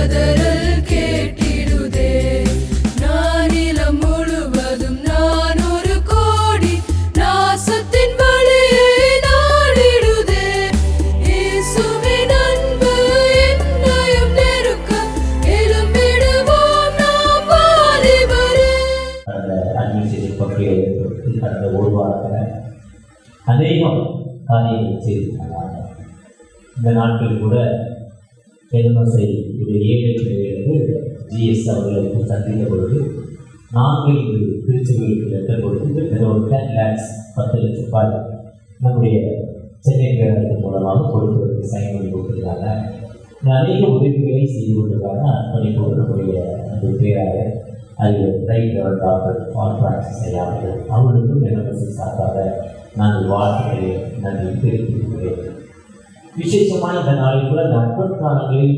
கதறல் கேட்டிடுதே. நானிலம் முழுவதும் நான் ஒரு கோடி நாசத்தின் வழியை நாடிடுதே. இயேசுவின் அன்பு என்னையும் நெருக்க எழும்பிடுவோம் நாம் வாலிபரே. கடந்த ஒரு வாரத்தில் அநேகம் காரியங்கள் செய்திருக்கிறாங்க. இந்த நாட்கள் கூட எல்எம்எஸ்ஐ ஏழை பிள்ளைகளுக்கு ஜிஎஸ் அவர்களுக்கு சந்தித்த பொழுது 4 திருச்சபைகளுக்கு லெட்டர் கொடுத்து கிட்டத்தட்ட ஒரு 10 lakhs 10 லட்சம் ரூபாய் நம்முடைய சென்னை பேரத்தின் மூலமாக கொடுப்பதற்கு சைன் பண்ணி கொடுத்துருக்காங்க. அநேக உதவிகளை செய்து கொண்டிருக்காங்க. அர்ப்பணிப்போடு நம்முடைய அந்த பேராக அதில் ரைட் டாக்டர் கான்ட்ராக்ட் செய்யாமல் அவர்களுக்கும் எல்எம்எஸ்ஐ சார்பாக நாங்கள் வாழ்க்கையை நன்றி தெரிவித்துள்ளேன். விசேஷமாக இந்த நாளில் கூட அந்த அற்புதங்களில்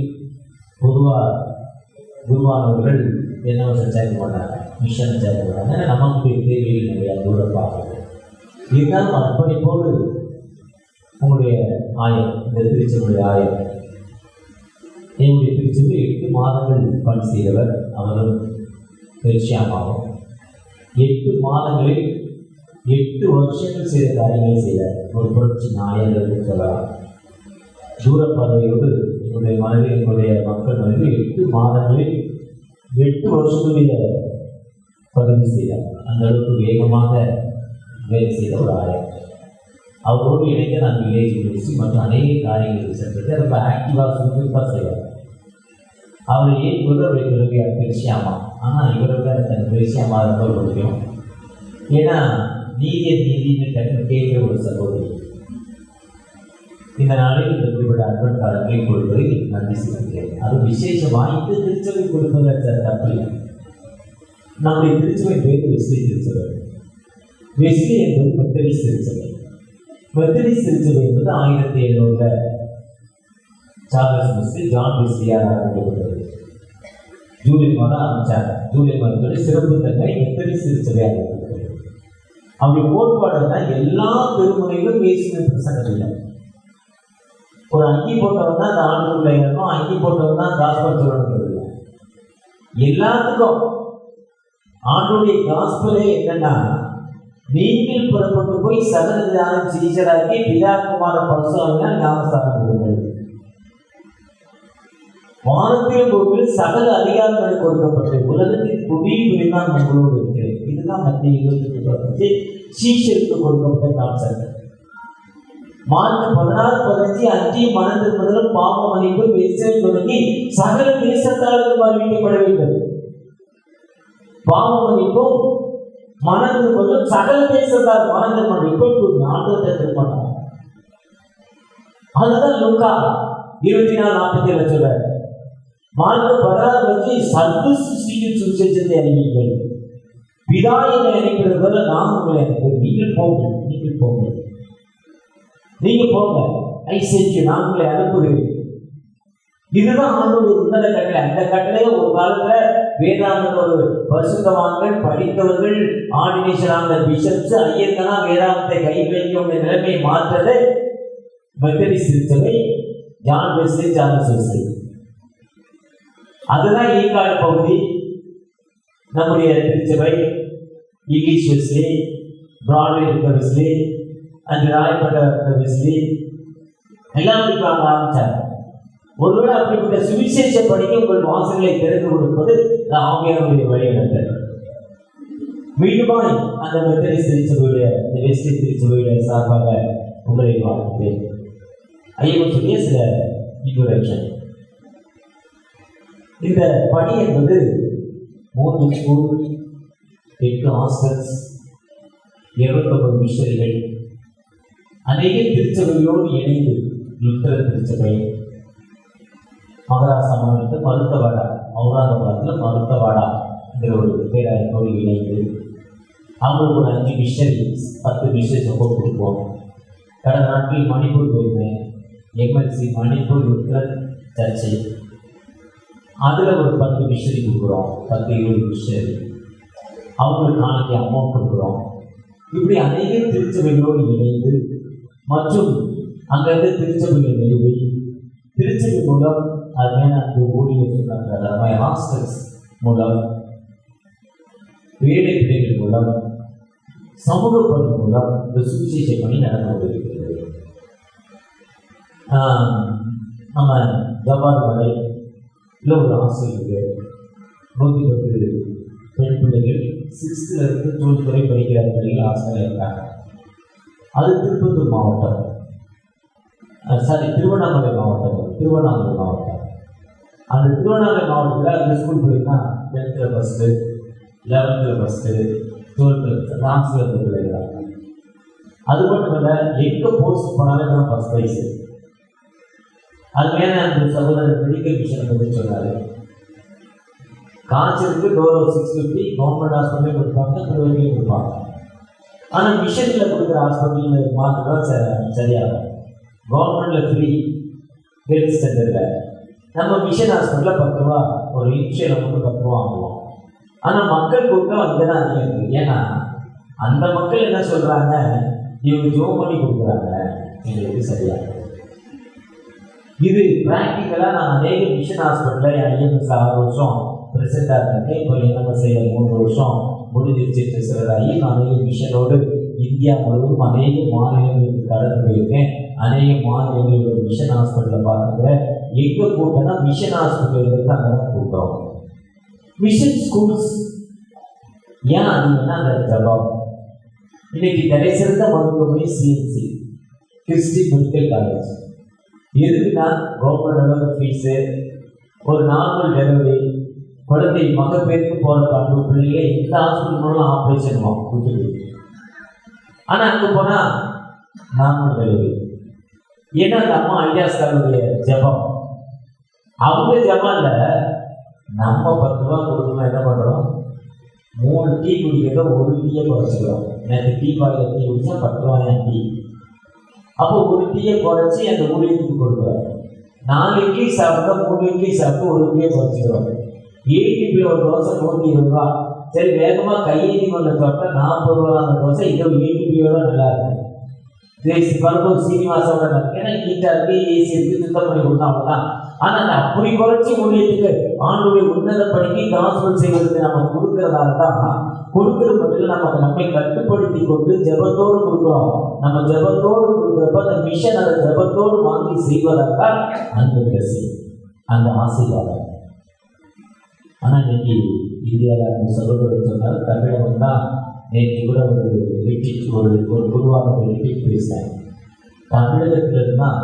பொதுவாக குருவானவர்கள் என்ன சேர்க்க மாட்டாங்க, மிஷன் சேர்க்க மாட்டாங்க. ஏன்னா நமக்கு தேவையில் நிறையா தூரம் பார்க்குது. இருந்தாலும் அர்ப்பணிப்போடு உங்களுடைய ஆயம், இந்த திருச்சனுடைய ஆயம், என்னுடைய திருச்சபை 8 மாதங்கள் பணி செய்தவர் அவரும் பெருசியாமாவும் 8 மாதங்களில் 8 வருஷங்கள் செய்த காரியங்களை செய்தார். ஒரு புரட்சி நாயகர்கள் சொல்லலாம். தூர பார்வையோடு என்னுடைய மனதில், என்னுடைய மக்கள் மனதில் 8 மாதங்களில் 8 வருஷங்களுடைய பதிவு செய்தார். அந்த அளவுக்கு வேகமாக வேலை செய்த ஒரு ஆயம். அவரோடு இணைந்து நான் வில்லேஜ் யூனிவர்சிட்டி மற்றும் அநேக காரியங்களுக்கு சென்றது. ரொம்ப ஆக்டிவாக சுறுசுறுப்பாக செய்வார். அவர் ஏன் கூட அவருடைய பிறவியார் பெருசியாமா. ஆனால் இவரோட தன் பெருசியாமா ரொம்ப பிடிக்கும். ஏன்னா நீதின்னு டக்குன்னு கேட்கிற ஒரு சகோதரி. இந்த நாளில் இந்த குறிப்பிட்ட அன்பன்காரர்களை கொடுப்பதை நன்றி செலுத்துகிறேன். அது விசேஷமாக இந்த திருச்சபை கொடுப்பதற்கு தப்பு. நம்முடைய திருச்சபை பேர் வெஸ்லி திருச்சபை. வெஸ்லி என்பது மெத்தடிஸ்ட் திருச்சபை. மெத்தடிஸ்ட் திருச்சபை என்பது 1700 சார்லஸ் வெஸ்லி, ஜான் வெஸ்லியால் ஆரம்பிக்கப்பட்டது. ஜூலை மாதம் ஆரம்பித்தார். ஜூலை மாதத்தோட சிறப்பு தன்மை மெத்தடிஸ்ட் திருச்சபையாக ஆரம்பிக்கப்பட்டது. அப்படி கோட்பாடுனா எல்லா திருமுறைகளும் இயேசுவின் பிரசங்கம் இல்லை. ஒரு அங்கி போட்டவன் தான் அந்த ஆண்டுக்குள்ள இருக்கணும், அங்கி போட்டவன் தான் காஸ்பல் சொல்லணும். எல்லாத்துக்கும் ஆண்டுடைய காஸ்பலே என்னன்னா, நீங்கள் புறப்பட்டு போய் சகல ஞானம் சீஷராகி பிதா குமார பரிசுத்தவான்களால் ஞானஸ்நானம் கொடுங்கள். வானத்திலும் பூமியில் சகல அதிகாரங்கள் கொடுக்கப்பட்டது. உலகத்தின் புதிய நான் உங்களோடு இருக்கிறேன். இதுதான் மத்திய 28 சீஷருக்கு கொடுக்கப்பட்ட கான்செப்ட். மார்க் 16:15 அஞ்சிய மனம் திரும்புதலும் பாவ மன்னிப்பு பேசல் தொடங்கி சகல தேசத்தாருக்கு அறிவிக்கப்பட வேண்டும். பாவ மன்னிப்பும் மனம் திரும்புதலும் சகல தேசத்தார் மனம் திரும்ப இப்போ நாட்டத்தை திரும்பணும். அதுதான் லூக்கா 24:47 சொல்றாரு. மார்க் 16 சர்வ சிருஷ்டியின் சுவிசேஷத்தை அறிவிங்கள். பிதா என்னை அனுப்பினது நான் உங்களை அனுப்புகிறேன். நீங்கள் போங்க, நீங்கள் போங்க, நீங்க போங்க. ஐசேக்கு நான் உங்களை அனுப்புகிறேன். இதுதான் ஆண்டவருடைய உன்னத கட்டளை. அந்த கட்டளையை ஒரு காலத்துல வேதாந்த ஒரு பரிசுத்தவான்கள், படித்தவர்கள், ஆர்டினேஷன் பிஷப்ஸ், ஐயர்களா வேதாந்தத்தை கை வைக்கும் நிலைமையை மாற்றது மெத்தடிஸ்ட் திருச்சபை, ஜான் வெஸ்லி, சார்லஸ் வெஸ்லி. அதுதான் ஈக்காடு பகுதி. நம்முடைய திருச்சபை இங்கிலீஷ் வெஸ்லி, பிராட்வே இருக்க வெஸ்லி, அந்த ராயப்பட்ட இருக்க வெஸ்லி எல்லாம் படிப்பாங்க ஆரம்பிச்சார். ஒருவேளை அப்படிப்பட்ட சுவிசேஷ படிக்க உங்கள் வாசல்களை திறந்து கொடுப்பது ஆவியானுடைய வழிநடத்தல். மீண்டுமாய் அந்த மெத்தடிஸ்ட் திருச்சபையுடைய, இந்த வெஸ்லி திருச்சபையுடைய சார்பாக உங்களை வாழ்த்துகிறேன். ஐயனுடைய சில இன்ட்ரோடக்ஷன். இந்த பணி என்பது 3 ஸ்கூல், 8 ஹாஸ்டல்ஸ், 29 மிஷனரிகள், அநேக திருச்சபைகளோடு இணைந்து லுத்தர் திருச்சபை, மகராச மாநிலத்தில் மருத்துவவாடா, ஔரங்காபாத்தில் மருத்துவவாடா என்கிற ஒரு பேராயத்தோடு இணைந்து அவங்களுக்கு ஒரு 5 மிஷனரிஸ், 10 மிஷனரிஸ் ரொம்ப கொடுப்போம். கடந்த நாட்களில் மணிப்பூர் போயிருந்தேன். எம்எல்சி மணிப்பூர் லுத்தர் சர்ச்சை, அதில் ஒரு 10 மிஷனரி கொடுக்குறோம். 10-20 மிஷனரி அவங்களுக்கு நாளைக்கு அமௌண்ட் கொடுக்குறோம். இப்படி அநேக திருச்சபைகளோடு இணைந்து மற்றும் அங்கிருந்து திருச்சபைகள் நிறுவி திருச்சபை மூலம் அதுமாதிரி அந்த ஊழியர் சொன்னாங்க ஹாஸ்டல்ஸ் மூலம், வேலை பிள்ளைகள் மூலம், சமூக பணி மூலம் இந்த சுவிசேஷ பணி நடந்து கொண்டிருக்கிறது. நம்ம ஜவாது மலை இல்லை ஒரு ஹாஸ்டல் இருக்குது. 110 பெண் பிள்ளைகள் 6th இருந்து 12th வரை படிக்கிற பிள்ளைகள் ஹாஸ்டலில் இருக்காங்க. அது திருப்பத்தூர் மாவட்டம், திருவண்ணாமலை மாவட்டம். அந்த திருவண்ணாமலை மாவட்டத்தில் அந்த ஸ்கூல் போயிருந்தா 10th first, 11th first, 12th லாஸ்ட்டில் இருந்த பிள்ளைகள். அது மட்டும் இல்லை, எங்கே போஸ்ட் போனாலும் தான் ஃபஸ்ட் ப்ரைஸு. அது மேலே அந்த சகோதரர் மெடிக்கல் மிஷனை பற்றி சொன்னார். காய்ச்சலுக்கு டோரோ 650 கவர்மெண்ட் ஹாஸ்பிட்டலே கொடுப்பாங்க, ப்ரைவேட்லேயும் கொடுப்பாங்க. ஆனால் மிஷனில் கொடுக்குற ஹாஸ்பிட்டலில் மாற்றம் தான் சரியாகும். கவர்மெண்ட்டில் ஃப்ரீ ஹெல்த் சென்டரில், நம்ம மிஷன் ஹாஸ்பிட்டலில் 10 ரூபா ஒரு இன்ஷியல் அமௌண்ட் 10 ரூபா ஆகும். ஆனால் மக்கள் கூட்டம் அங்கே தான் அதிகம் இருக்குது. ஏன்னா அந்த மக்கள் என்ன சொல்கிறாங்க, இவங்க ஜோம் பண்ணி கொடுக்குறாங்க, எங்களுக்கு சரியாக. இது ப்ராக்டிக்கலாக நான் அநேக மிஷன் ஹாஸ்பிட்டலில் ஐஎம்எஸ் 6 வருஷம் ப்ரெசென்ட்டாக இருந்தேன். இப்போ என்எம்எஸ்ஐயில் 3 வருஷம் முடிஞ்சிருச்சு ட்ரெஸராகி நான் அநேக மிஷனோடு இந்தியா முழுவதும் அநேக மாநிலங்களுக்கு கடந்து போயிருக்கேன். அநேக மாநிலங்களோட மிஷன் ஹாஸ்பிட்டலில் பார்க்குறேன். எங்கே கூட்டம்னா மிஷன் ஹாஸ்பிட்டலுக்கு அங்கே தான் கூட்டம். மிஷன் ஸ்கூல்ஸ் ஏன் அதிகம்னா அந்த ஜபாப். இன்னைக்கு தலைசிறந்த மருத்துவமனை சிஎன்சி கிறிஸ்டின் மெடிக்கல் காலேஜ். எதுக்குன்னா கவர்மெண்ட் அளவு ஃபீஸு, ஒரு நார்மல் டெலிவரி, குழந்தை மகப்பேருக்கு போகிற பார்க்குற பிள்ளைகளை இந்த ஹாஸ்பிட்டல் மூலம் ஆப்ரேஷன் கொடுத்துருக்கு. ஆனால் அங்கே போனால் நார்மல் டெலிவரி. ஏன்னா அந்த அம்மா ஐயாஸ்காருடைய ஜபம், அவங்க ஜபம் இல்லை. நம்ம 10 ரூபா கொடுக்கணும், என்ன பண்ணுறோம், 3 டீ குடிக்கிறத 1 டீயை குறைச்சிக்கிறோம். நேற்று டீ பாயில் டீ குடித்தா 10 ரூபாயா டீ. அப்போ 1 டீயை குறைச்சி அந்த ஊழியத்துக்கு கொடுக்குறோம். 4 இட்லி சாப்பிட்டா 3 இட்லி சாப்பிட்டு 1 டீயை குறைச்சிக்கிறோம். 7 இட்லி ஒரு தோசை 120 ரூபா. சரி, வேகமாக கையேறி கொண்ட சாப்பிட்டா 40 ரூபா அந்த தோசை. இதோ 7 இட்லியோட நல்லா இருக்கு. பரம்பூர் சீனிவாசோட ஏன்னா நீட்டாக இருக்குது, ஏசி இருக்குது, சுத்தம் பண்ணி கொடுத்தா அவ்வளோதான். ஆனால் அந்த அப்படி குறைச்சி ஊழியத்துக்கு ஆண்டுடைய உன்னத படிக்கு காஸ்பல் செய்வதற்கு நம்ம கொடுக்கறதால தான் கொடுக்குற மட்டும் நம்மை கட்டுப்படுத்தி கொண்டு ஜபத்தோடு கொடுக்குறோம். நம்ம ஜபத்தோடு கொடுக்குறப்ப அந்த மிஷன் அதை ஜபத்தோடு வாங்கி செய்வதாக அந்த பேசி அந்த ஆசீர்வாதம். ஆனால் இன்னைக்கு இந்தியாவில் அந்த சகோதரர் சொன்னார், தமிழகம் தான். நேற்று கூட ஒரு குருவாக பேசினேன். தமிழகத்தில் இருந்தால்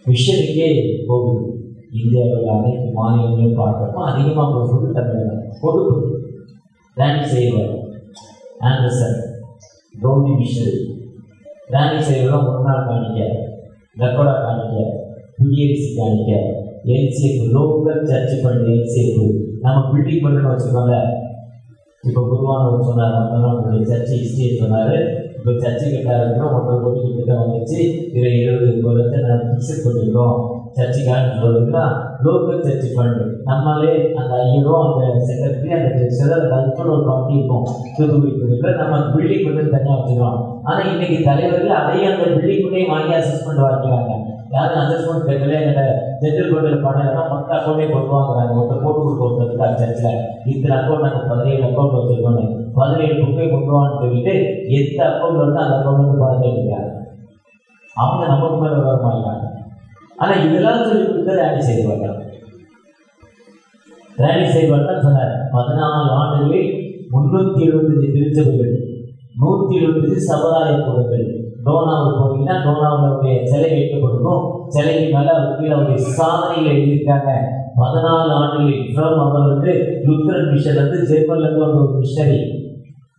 மிஷனுக்கே போகுது. இந்தியாவில் அனைத்து மாநிலங்களையும் பார்க்குறப்போ அதிகமாக போகுது தமிழகம். பொறுப்பு டேனி செய்வார், ஆண்டர்சன், கவுனி மிஷனரி. டேனி செய்வெல்லாம் 1 நாள் காணிக்க, லக்கோடா காணிக்க, குடியரசு காணிக்க, எல்சிஎஃப் லோக்கல் சர்ச் பண்ணி எல்சிஎஃப் நம்ம பில்டிங் பண்ணுன்னு வச்சுருக்கோம்ல. இப்போ குருவானவர் சொன்னார், நம்மளுடைய சர்ச்சை ஹிஸ்ட்ரியை சொன்னார். இப்போ சர்ச்சை கட்டாருக்குன்னா 1.5 கோடி கிட்ட வந்துச்சு. இதில் 70 லட்சம் நான் ஃபிக்ஸட் பண்ணிக்கிறோம் சர்ச்சுக்காக சொல்லுதுன்னா லோக்கல் சர்ச்சு ஃபண்டு. நம்மளே அந்த ஐயரோ அந்த செக்ரட்டரி அந்த ட்ரெஷரர் அந்த அதுக்குன்னு ஒரு கமிட்டி இருக்கும். தூத்துக்குடி நம்ம பில்டிங் வந்து தனியாக வச்சுக்கிறோம். ஆனால் இன்றைக்கி தலைவர்கள் அதையும் அந்த பில்டிங்குள்ளேயே வாங்கி அசஸ்மெண்ட் வாங்கிக்கிறாங்க. யாரும் அசஸ்மெண்ட் கேட்கல, என்னோட ஜென்ரல் கோர்ட்டில் பண்ணலைன்னா மொத்த அக்கௌண்ட்டே கொண்டு வாங்குறாங்க. ஒருத்தர் போட்டு கொடுக்க சர்ச்சில் இத்தனை அக்கௌண்ட் நாங்கள் 17 அக்கௌண்ட் வச்சுருக்கோம், 17 புக்கே கொண்டு வான்னு சொல்லிட்டு எந்த அக்கௌண்ட் வந்து அந்த அக்கௌண்ட் வந்து பணத்தை எடுக்கிறாங்க. அவங்க நமக்கு மேலே வர மாட்டாங்க. ஆனால் இதெல்லாம் சொல்லி கொடுத்தா ரேலி செய்வாங்க. ரேலி செய்வாங்க சொன்னார். 14 ஆண்டுகளில் 375 திருச்சபைகள், 175 சமுதாய கூடங்கள். டோனாவில் போனீங்கன்னா டோனாவுடைய சிலை வைக்கப்பட்டிருக்கும். சிலைக்கு மேலே அவர் கீழே அவருடைய சாதனையில் எழுதியிருக்காங்க. 14 ஆண்டுகளில் ஃப்ரம் அவர் வந்து லுத்தரன் மிஷன் வந்து ஜெர்மன்லேருந்து வந்து ஒரு மிஷனரி,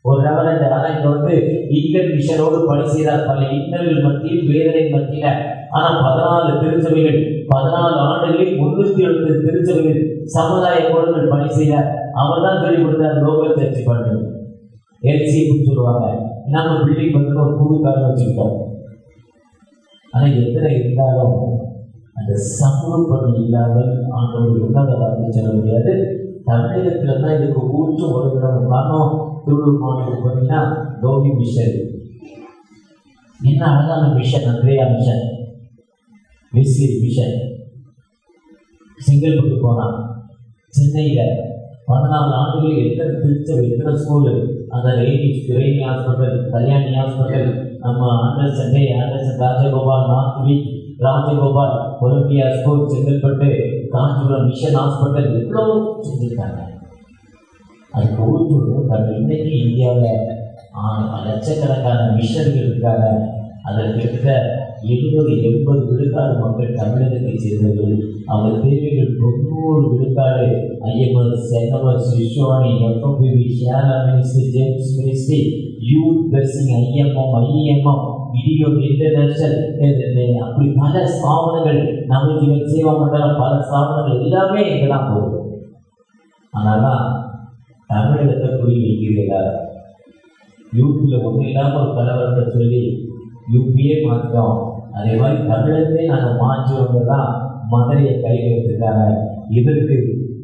ஒரு ரெவரண்ட். ஆனால் இங்கே வந்து இங்கிலண்ட் மிஷனோடு பணி செய்தார். பல இன்னல்கள் மத்தியில், வேதனை மத்தியில். ஆனால் 14 திருச்சபைகள், 14 ஆண்டுகளில் 370 திருச்சபைகள், சமுதாய கூடங்கள் பணி செய்தார். அவர் தான் சொல்லி கொடுத்தார் லோக்கல் சர்ச் பண்ணு எல்சின்னு சொல்லுவாங்க. நம்ம பில்டிங் வந்து ஒரு புது காரணம் வச்சுக்கிட்டோம். ஆனால் எத்தனை இருந்தாலும் அந்த சமூக பணி இல்லாமல் ஆண்டோடைய உன்னத வார்த்தை சொல்ல முடியாது. தமிழகத்தில் தான் இதுக்கு ஊற்றும் உதவிடும். காரணம் திருவள்ளூர் மாநிலத்துக்கு போனீங்கன்னா கௌரி மிஷன், என்ன அழகான மிஷன், அன்றையா மிஷன், வெஸ்லி மிஷன், செங்கல்பட்டு போனான். சென்னையில் 14 ஆண்டுகளில் எத்தனை திருச்சபை, எத்தனை ஸ்கூலு, அந்த ரெய்னி ஹாஸ்பிட்டல், கல்யாணி ஹாஸ்பிட்டல், நம்ம ஆண்டர்சன் ராஜகோபால், நாத்வி Rajagopal, Columbia school, Chengalpattu, Kanchipuram mission hospital, இவ்வளோ செஞ்சுருக்காங்க. அதுக்கு ஊற்றுறது இன்றைக்கு இந்தியாவில் லட்சக்கணக்கான மிஷன்கள் இருக்காங்க. அதில் கிட்டத்தட்ட 70-80 விழுக்காடு மக்கள் தமிழகத்தை சேர்ந்தவர்கள். அவங்க தேவைகள் 90 விழுக்காடு IMS, NMS, Vishwani, FMPB, Shera ministry, James ministry, youth blessing, IMM, video international, அப்படி பல ஸ்தாபனங்கள், நவஜீவன் சேவா மண்டலம், பல ஸ்தாபனங்கள் எல்லாமே இங்கே தான் போகுது. அதனால்தான் தமிழகத்தை புரிய வைக்கிறீர்கள். யூபியில் ஒன்றும் இல்லாமல் ஒரு கலவரத்தை சொல்லி யூபியே மாற்றோம். அதே மாதிரி தமிழகத்தை நாங்கள் மாற்றுவங்க தான் மதுரையை கையில் எடுத்துட்டாங்க. இதற்கு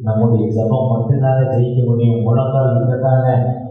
நம்முடைய ஜபம் மட்டும்தாங்க ஜெயிக்க முடியும். முழங்கால் இருந்தாங்க,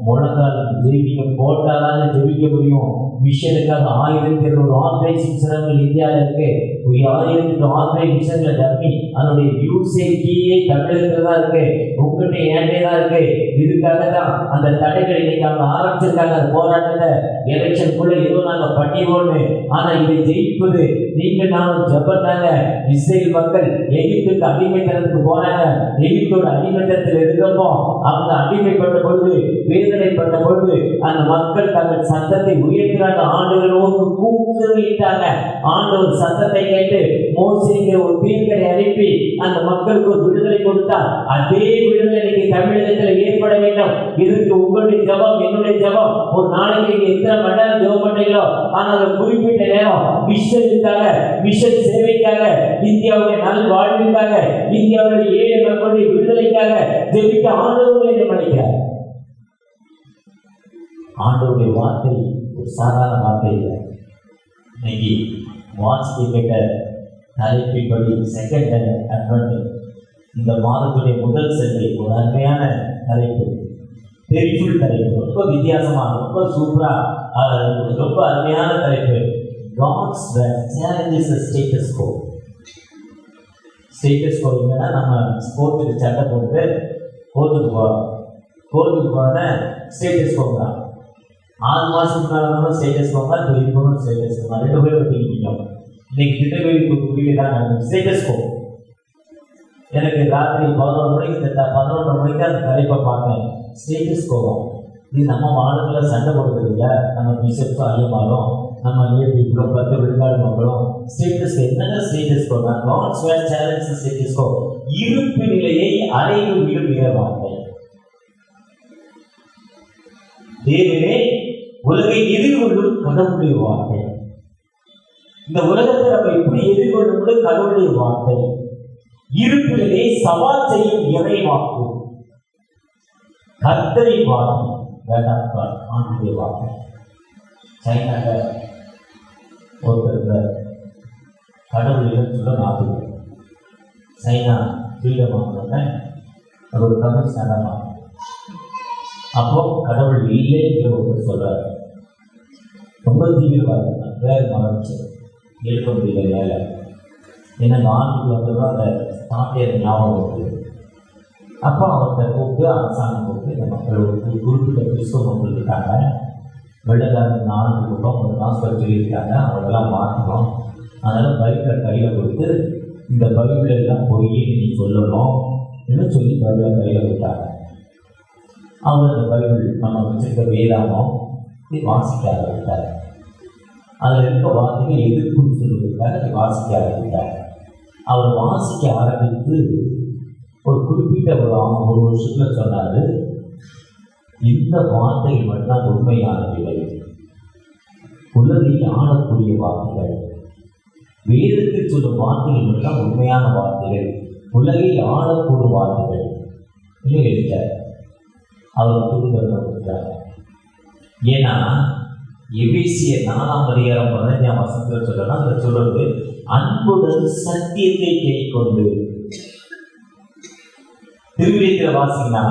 முழங்கால் ஜெயிக்க போட்டாதாங்க ஜெயிக்க முடியும். மிஷனுக்காக 1200 ஆன்லைன் சிஸ்டங்கள் இந்தியாவில் இருக்கு. 1000 ஆன்லைன் மிஷன்ல டம்மி அதனுடைய யூசேஜியே தமிழகத்தில் தான் இருக்கு, உங்ககிட்ட ஏண்டே தான் இருக்கு. இதுக்காக தான் அந்த தடைகள் இன்னைக்கு அவங்க ஆரம்பிச்சிருக்காங்க. அந்த போராட்டத்தை எலெக்ஷனுக்குள்ள ஏதோ நாங்கள் பண்ணிடுவோம்னு. ஆனா இதை ஜெயிப்பது நீங்கள் நானும் ஜபத்தாங்க. இஸ்ரேல் மக்கள் எகிப்துக்கு அடிமைத்தனத்துக்கு போனாங்க. எகிப்தோட அடிமைத்தனத்தில் இருந்தப்போ அவங்க அடிமைப்பட்ட பொழுது, வேதனைப்பட்ட பொழுது அந்த மக்கள் தங்கள் சத்தத்தை உயர்த்தினாங்க. ஆண்டவரோடு கூக்குரலிட்டாங்க. ஆண்டவர் சத்தத்தை கேட்டு மோசேங்கிற ஒரு தீர்க்கரை அனுப்பி அந்த மக்களுக்கு ஒரு விடுதலை கொடுத்தார். அதே விடுதலை இன்னைக்கு தமிழகத்தில் ஏற்பட வேண்டும். இதற்கு உங்களுடைய ஜபம், என்னுடைய ஜபம். ஒரு நாளைக்கு எத்தனை மணி நேரம் ஜபம் பண்ணீங்களோ, ஆனால் ஒரு குறிப்பிட்ட நேரம் மிஷனுக்காக, மிஷன் சேவைக்காக, இந்தியாவுடைய நல் வாழ்வுக்காக, இந்தியாவுடைய ஏழை மக்களுடைய விடுதலைக்காக ஜெபிக்க ஆண்டவர்களை நியமிக்கிறார். ஆண்டவருடைய வார்த்தை ஒரு சாதாரண வார்த்தை இல்லை. இன்னைக்கு வாட்சி கேட்ட தலைப்பின்படி செகண்ட் அட்வென்ட், இந்த மாதத்துடைய முதல் சண்டே, ஒரு அருமையான தலைப்பு, பெரிஃபுல் தலைப்பு, ரொம்ப வித்தியாசமாக, ரொம்ப சூப்பராக, ரொம்ப அருமையான தலைப்பு. God's word challenges the status quo. Status quo என்னன்னா, நம்ம ஸ்போர்ட்டுக்கு சட்டை போட்டு கோர்ட்டுக்கு போகிறோம். கோர்ட்டுக்கு போனோன்னா ஸ்டேட்டஸ் கோங்க 6 மாதத்துக்கு மேலே ஸ்டேட்டஸ் கோங்க, இப்போ இருக்கணும் ஸ்டேட்டஸ் கோங்க, 2 பேர் வச்சுக்கிட்டோம். இன்னைக்கு திட்டவேலுக்கு முடிவு தான் ஸ்டேட்டஸ் கோ. எனக்கு ராத்திரி 11 மணிக்கு 11 மணிக்கு அந்த தலைப்பை பார்த்தேன். ஸ்டேட்டஸ் கோவம் இது நம்ம மாநிலத்தில் சண்டை போடுறது இல்லை. நம்ம பிஷப்ஸும் அதிகமாகும், நம்ம இவ்வளோ 10 விழுக்காடு மக்களும் ஸ்டேட்டஸ் என்னங்க status quo? God's word challenges status quo. இருப்பு நிலையை அடைந்து விடுகிற வார்த்தை. தேவனே உலகை எதிர்கொள்ளும் கடவுளுடைய வார்த்தை. இந்த உலகத்தை நம்ம எப்படி எதிர்கொள்ளும் கடவுளுடைய வார்த்தை. இருப்பு நிலையை சவால் செய்யும் இறை வாக்கு, கர்த்தரை வார்த்தை, வேண்டாம் ஆண்டுடைய வார்த்தை. சைனாக ஒருத்தர் கடவுள் சொல்ல நாடு சைனா ஃப்ரீடம் ஆனோடனே அது ஒரு தமிழ் சனமாக. அப்போ கடவுள் இல்லைங்கிற ஒருத்தர் சொல்றாரு. ரொம்ப தீவிரவாதி, வேறு மறைச்சு எழுத முடியல வேலை. ஏன்னா நாட்டுக்கு வந்ததும் அந்த நாட்டியர் ஞாபகம் இருக்குது. அப்போ அவர்கிட்ட கூப்பிட்டு அரசாங்கம் கூப்பிட்டு இந்த மக்கள் ஒரு குறிப்பிட்ட கிறிஸ்துவ மக்கள் இருக்காங்க, வெள்ளக்காரங்க 4 ரூபாய் ட்ரான்ஸ்ஃபர் சொல்லியிருக்காங்க, அவங்களெல்லாம் மாற்றணும். அதனால் பைபிளை கையில் கொடுத்து இந்த பைபிள் எல்லாம் பொய்ன்னு நீ சொல்லணும் இன்னும் சொல்லி பைபிளை கையில் கொடுத்தாங்க. அவங்க அந்த பைபிள் நம்ம வச்சிருக்க வேதாமம் வாசிக்க ஆரம்பித்தார். அதில் இருக்க வார்த்தைகள் எதிர்ப்புன்னு சொல்லியிருக்காரு, வாசிக்க ஆரம்பித்தார். அவர் வாசிக்க ஆரம்பித்து ஒரு குறிப்பிட்ட ஒரு வருஷத்தில் சொன்னார், இந்த வார்த்தைகள் மட்டும்தான் உண்மையானவைகள், உலகில் ஆளக்கூடிய வார்த்தைகள், வேதத்தில் சொல்லும் வார்த்தைகள் மட்டும்தான் உண்மையான வார்த்தைகள், உலகில் ஆளக்கூடிய வார்த்தைகள் இல்லை எழுத்தார். அவர் புதுதலை கொடுத்தார். ஏன்னா எபேசியர் 4ஆம் அதிகாரம் 15ஆம் வசனத்தில் சொல்லலாம். அதை சொல்றது அன்புடன் சத்தியத்தை கைக்கொண்டு. திருவிழித்திர வாசிங்கன்னா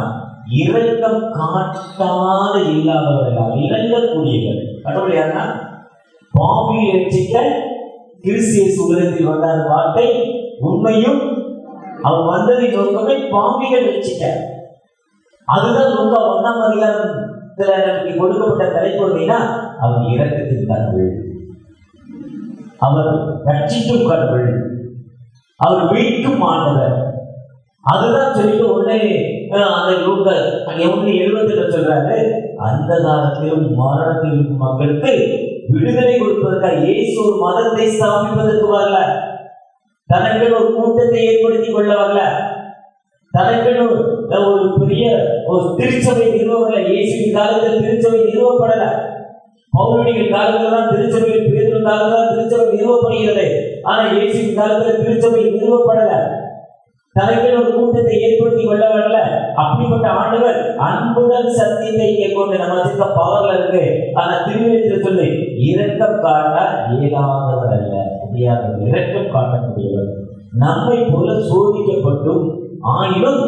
இரக்கம் காட்டாத இல்லாதவர்கள், இறங்கக்கூடியவர். கடவுள் யாருன்னா பாவியில் ரட்சிக்க கிறிஸ்து இயேசு உலகத்தில் வந்தார் வார்த்தை உண்மையும் அவன் வந்ததை நோக்கமே பாம்பிகள் வச்சுட்டார். அதுதான் லூக்கா 1ஆம் அதிகாரத்துல நமக்கு கொடுக்கப்பட்ட தலைப்பு அப்படின்னா, அவர் இரக்கத்தின் கடவுள், அவர் ரட்சிக்கும் கடவுள், அவர் மீட்கும் ஆண்டவர். அதுதான் சொல்லிட்டு உடனே அந்த லூக்கா 1:70 சொல்றாரு, அந்த காலத்திலும் மரணத்திலும் மக்களுக்கு விடுதலை கொடுப்பதற்காக இயேசு ஒரு மதத்தை ஸ்தாபிப்பதற்கு வரல, தனக்கு ஒரு கூட்டத்தை ஏற்படுத்திக் கொள்ள வரல, தனக்கு ஒரு பெரிய ஒரு திருச்சபை நிறுவப்படல. இயேசுவின் காலத்தில் திருச்சபை நிறுவப்படல. பவுலடிகள் காலத்துல தான் திருச்சபையில், பேதுரு காலத்துல தான் திருச்சபை நிறுவப்படுகிறது. ஆனா இயேசுவின் காலத்துல திருச்சபை நிறுவப்படல. தனக்கு ஒரு கூட்டத்தை ஏற்படுத்தி கொள்ள வரல. அப்படிப்பட்ட ஆண்டவர் அன்புடன் சத்தியத்தை கொண்டு நம்ம வச்சிருக்க பவர்ல இருக்கு. ஆனா திருவிழத்தில் சொல்லி இரக்கம் காட்ட இயலாதவர் அல்ல, முடியாதவர், இரக்கம் காட்ட முடியவர். நம்மை போல சோதிக்கப்பட்டும் ஆயினும்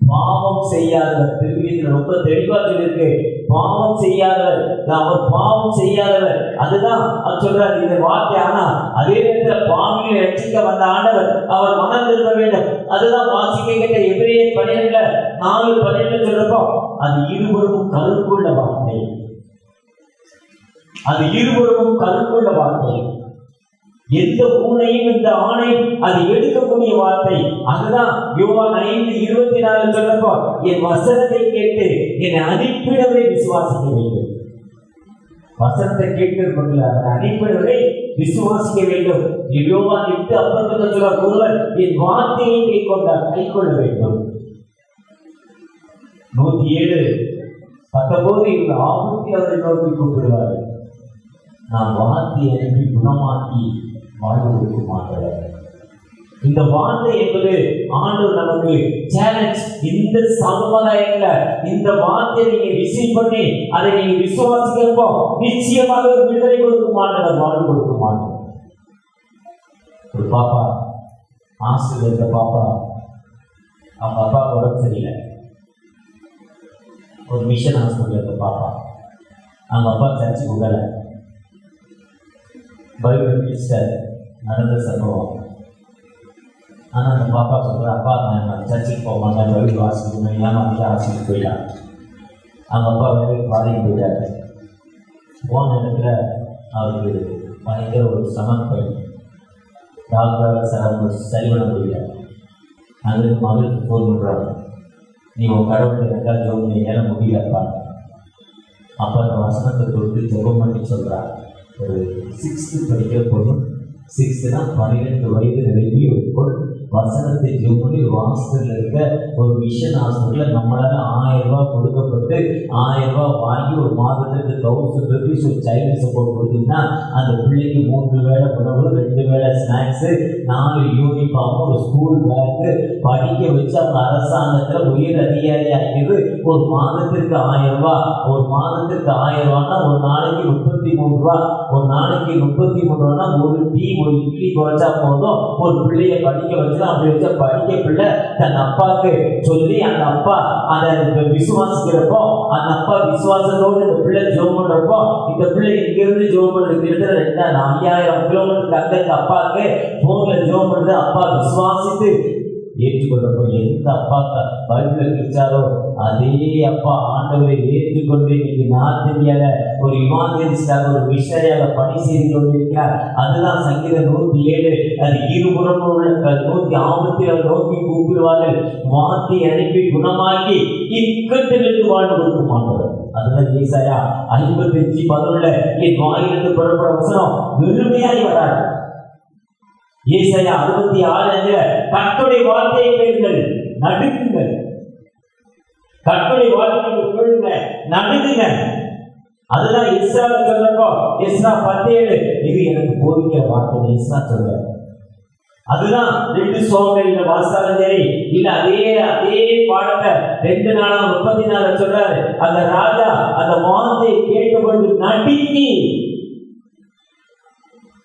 பாவம் செய்யாதவர். திருவிழத்தில் ரொம்ப தெளிவா சொல்லியிருக்கு, பாவம் செய்யாதவர், அவர் பாவம் செய்யாதவர். அதுதான் அவர் சொல்றாரு இந்த வார்த்தை. ஆனா அதே நேரத்தில் பாவியை ரட்சிக்க வந்த ஆண்டவர், அவர் மனம் திரும்ப வேண்டும். அதுதான் வாசிக்க கேட்ட எபிரேயர் 12:4-12 சொல்றப்போ, அது இருவரும் கருக்குள்ள வார்த்தை, அது இருவரும் கருக்குள்ள வார்த்தை. எந்த ஊனையும் இந்த ஆணையும் அது எடுக்கக்கூடிய வார்த்தை. அதுதான் யோவான் 5:24 சொல்றப்போ, என் வசனத்தை கேட்டு என்னை அனுப்பினவரை விசுவாசிக்க வேண்டும். வசனத்தை கேட்கிறவர்கள் அதை அனுப்பினவரை விசுவாசிக்க வேண்டும். யோவான் 8:50 சொல்ற ஒருவர் என் வார்த்தையை கைக்கொள்ள வேண்டும். 107:19 இந்த ஆபத்தை அவரை நோக்கி கூப்பிடுவார், நான் வார்த்தையை அனுப்பி குணமாக்கி வாழ்வு கொடுக்க மாட்டார். இந்த வார்த்தை என்பது ஆண்டவர் நமக்கு சேலஞ்ச். இந்த சமுதாயத்துல இந்த வார்த்தையை நீங்க ரிசீவ் பண்ணி அதை நீங்க விசுவாசிக்கிறப்போ நிச்சயமாக ஒரு விடுதலை கொடுக்க மாட்டார், வாழ்வு கொடுக்க மாட்டார். ஒரு பாப்பா ஹாஸ்டல்ல இருக்க பாப்பா, அவங்க அப்பா உடம்பு சரியில்லை. ஒரு மிஷன் ஹாஸ்பிட்டல் இருக்க பாப்பா, அவங்க அப்பா சர்ச்சுக்கு விடலை. பைபிள் மினிஸ்டர் நடந்த சம்பவம். ஆனால் அந்த பாப்பா சொல்கிற, அப்பா நான் சர்ச்சுக்கு போக மாட்டேன், பைபிள் வாசிக்கணும், ஏமாற்றி ஹாஸ்பிட்டல் போயிட்டான். அவங்க அப்பா வேலைக்கு பாதிக்கு போயிட்டார். போன இடத்துல அவருக்கு பயங்கர ஒரு சமர்ப்பை, டாக்டரால் சரி பண்ண முடியல. அங்கே மகளுக்கு ஃபோன் பண்ணுறாங்க, நீ உன் கடவுளை எனக்காக ஜெபம் பண்ண முடியலப்பா. அப்போ அந்த வசனத்தை கொடுத்து ஜெபம் பண்ணி சொல்கிறார். ஒரு 6th படிக்கிற பொண்ணு, 6th 12 வயது நிரம்பி ஒரு பொண்ணு வசனத்தை ஜெபம் பண்ணி ஒரு ஹாஸ்பிட்டலில் இருக்க ஒரு மிஷன் ஹாஸ்பிட்டலில் நம்மளால 1000 ரூபாய் கொடுக்கப்பட்டு 1000 ரூபாய் வாங்கி ஒரு மாதத்துக்கு 1000 rupees ஒரு சைல்டு சப்போர்ட் கொடுத்தீங்கன்னா அந்த பிள்ளைக்கு 3 வேளை உணவு, 2 வேளை ஸ்நாக்ஸு, 4 யூனிஃபார்ம், ஒரு ஸ்கூல் பேக்கு படிக்க வச்சு அவங்க அரசாங்கத்தில் உயர் அதிகாரி ஆகியது. ஒரு மாதத்திற்கு 1000 ரூபாய், ஒரு மாதத்திற்கு 1000 ரூபான்னா ஒரு நாளைக்கு 33 ரூபாய், ஒரு நாளைக்கு 33 ரூபான்னா ஒரு டீ ஒரு இட்லி குறைச்சா போதும் ஒரு பிள்ளைய படிக்க வச்சு. அப்படி வச்ச படிக்க பிள்ளை தன் அப்பாவுக்கு சொல்லி அந்த அப்பா அதை விசுவாசிக்கிறப்போ, அந்த அப்பா விசுவாசத்தோடு இந்த பிள்ளை ஜோம் பண்றப்போ, இந்த பிள்ளை இங்கிருந்து ஜோம் பண்றது கிட்டத்தட்ட 5000 கிலோமீட்டருக்கு அந்த அப்பாவுக்கு போன்ல ஜோம் பண்றது அப்பா விசுவாசித்து ஏற்றுக்கொள்ளப்போ, எந்த அப்பா பைபிள் கிடைச்சாரோ அதே அப்பா ஆண்டவரை ஏற்றுக்கொண்டு இன்னைக்கு நார்த் இந்தியால ஒரு இவாஞ்சலிஸ்டாக ஒரு மிஷனரியாக பணி செய்து கொண்டிருக்கிறார். அதுதான் சங்கீதம் 107. அது இருபுறம் உள்ள 157 நோக்கி கூப்பிடுவார்கள், வார்த்தை அனுப்பி குணமாக்கி இக்கட்டிலிருந்து வாழ்வு கொடுக்க மாட்டார். அதுதான் ஏசாயா 55:11 என் வாயிலிருந்து புறப்பட வசனம் வெறுமையாய் வராது. ஏசாயா 66:5 கர்த்தருடைய வார்த்தையை கேளுங்கள், நடுங்குங்கள். கர்த்தருடைய வார்த்தையை கேளுங்க, நடுங்குங்க. அதுதான் எஸ்ரா சொல்றப்போ, எஸ்ரா 10:7 இது எனக்கு போதிக்கிற வார்த்தை எஸ்ரா சொல்ற. அதுதான் 2 சோதனையில வாசாலும் சரி இல்ல அதே பாடத்தை 2 நாளாக 34 சொல்றாரு. அந்த ராஜா அந்த வார்த்தையை கேட்டுக்கொண்டு நடுங்கி.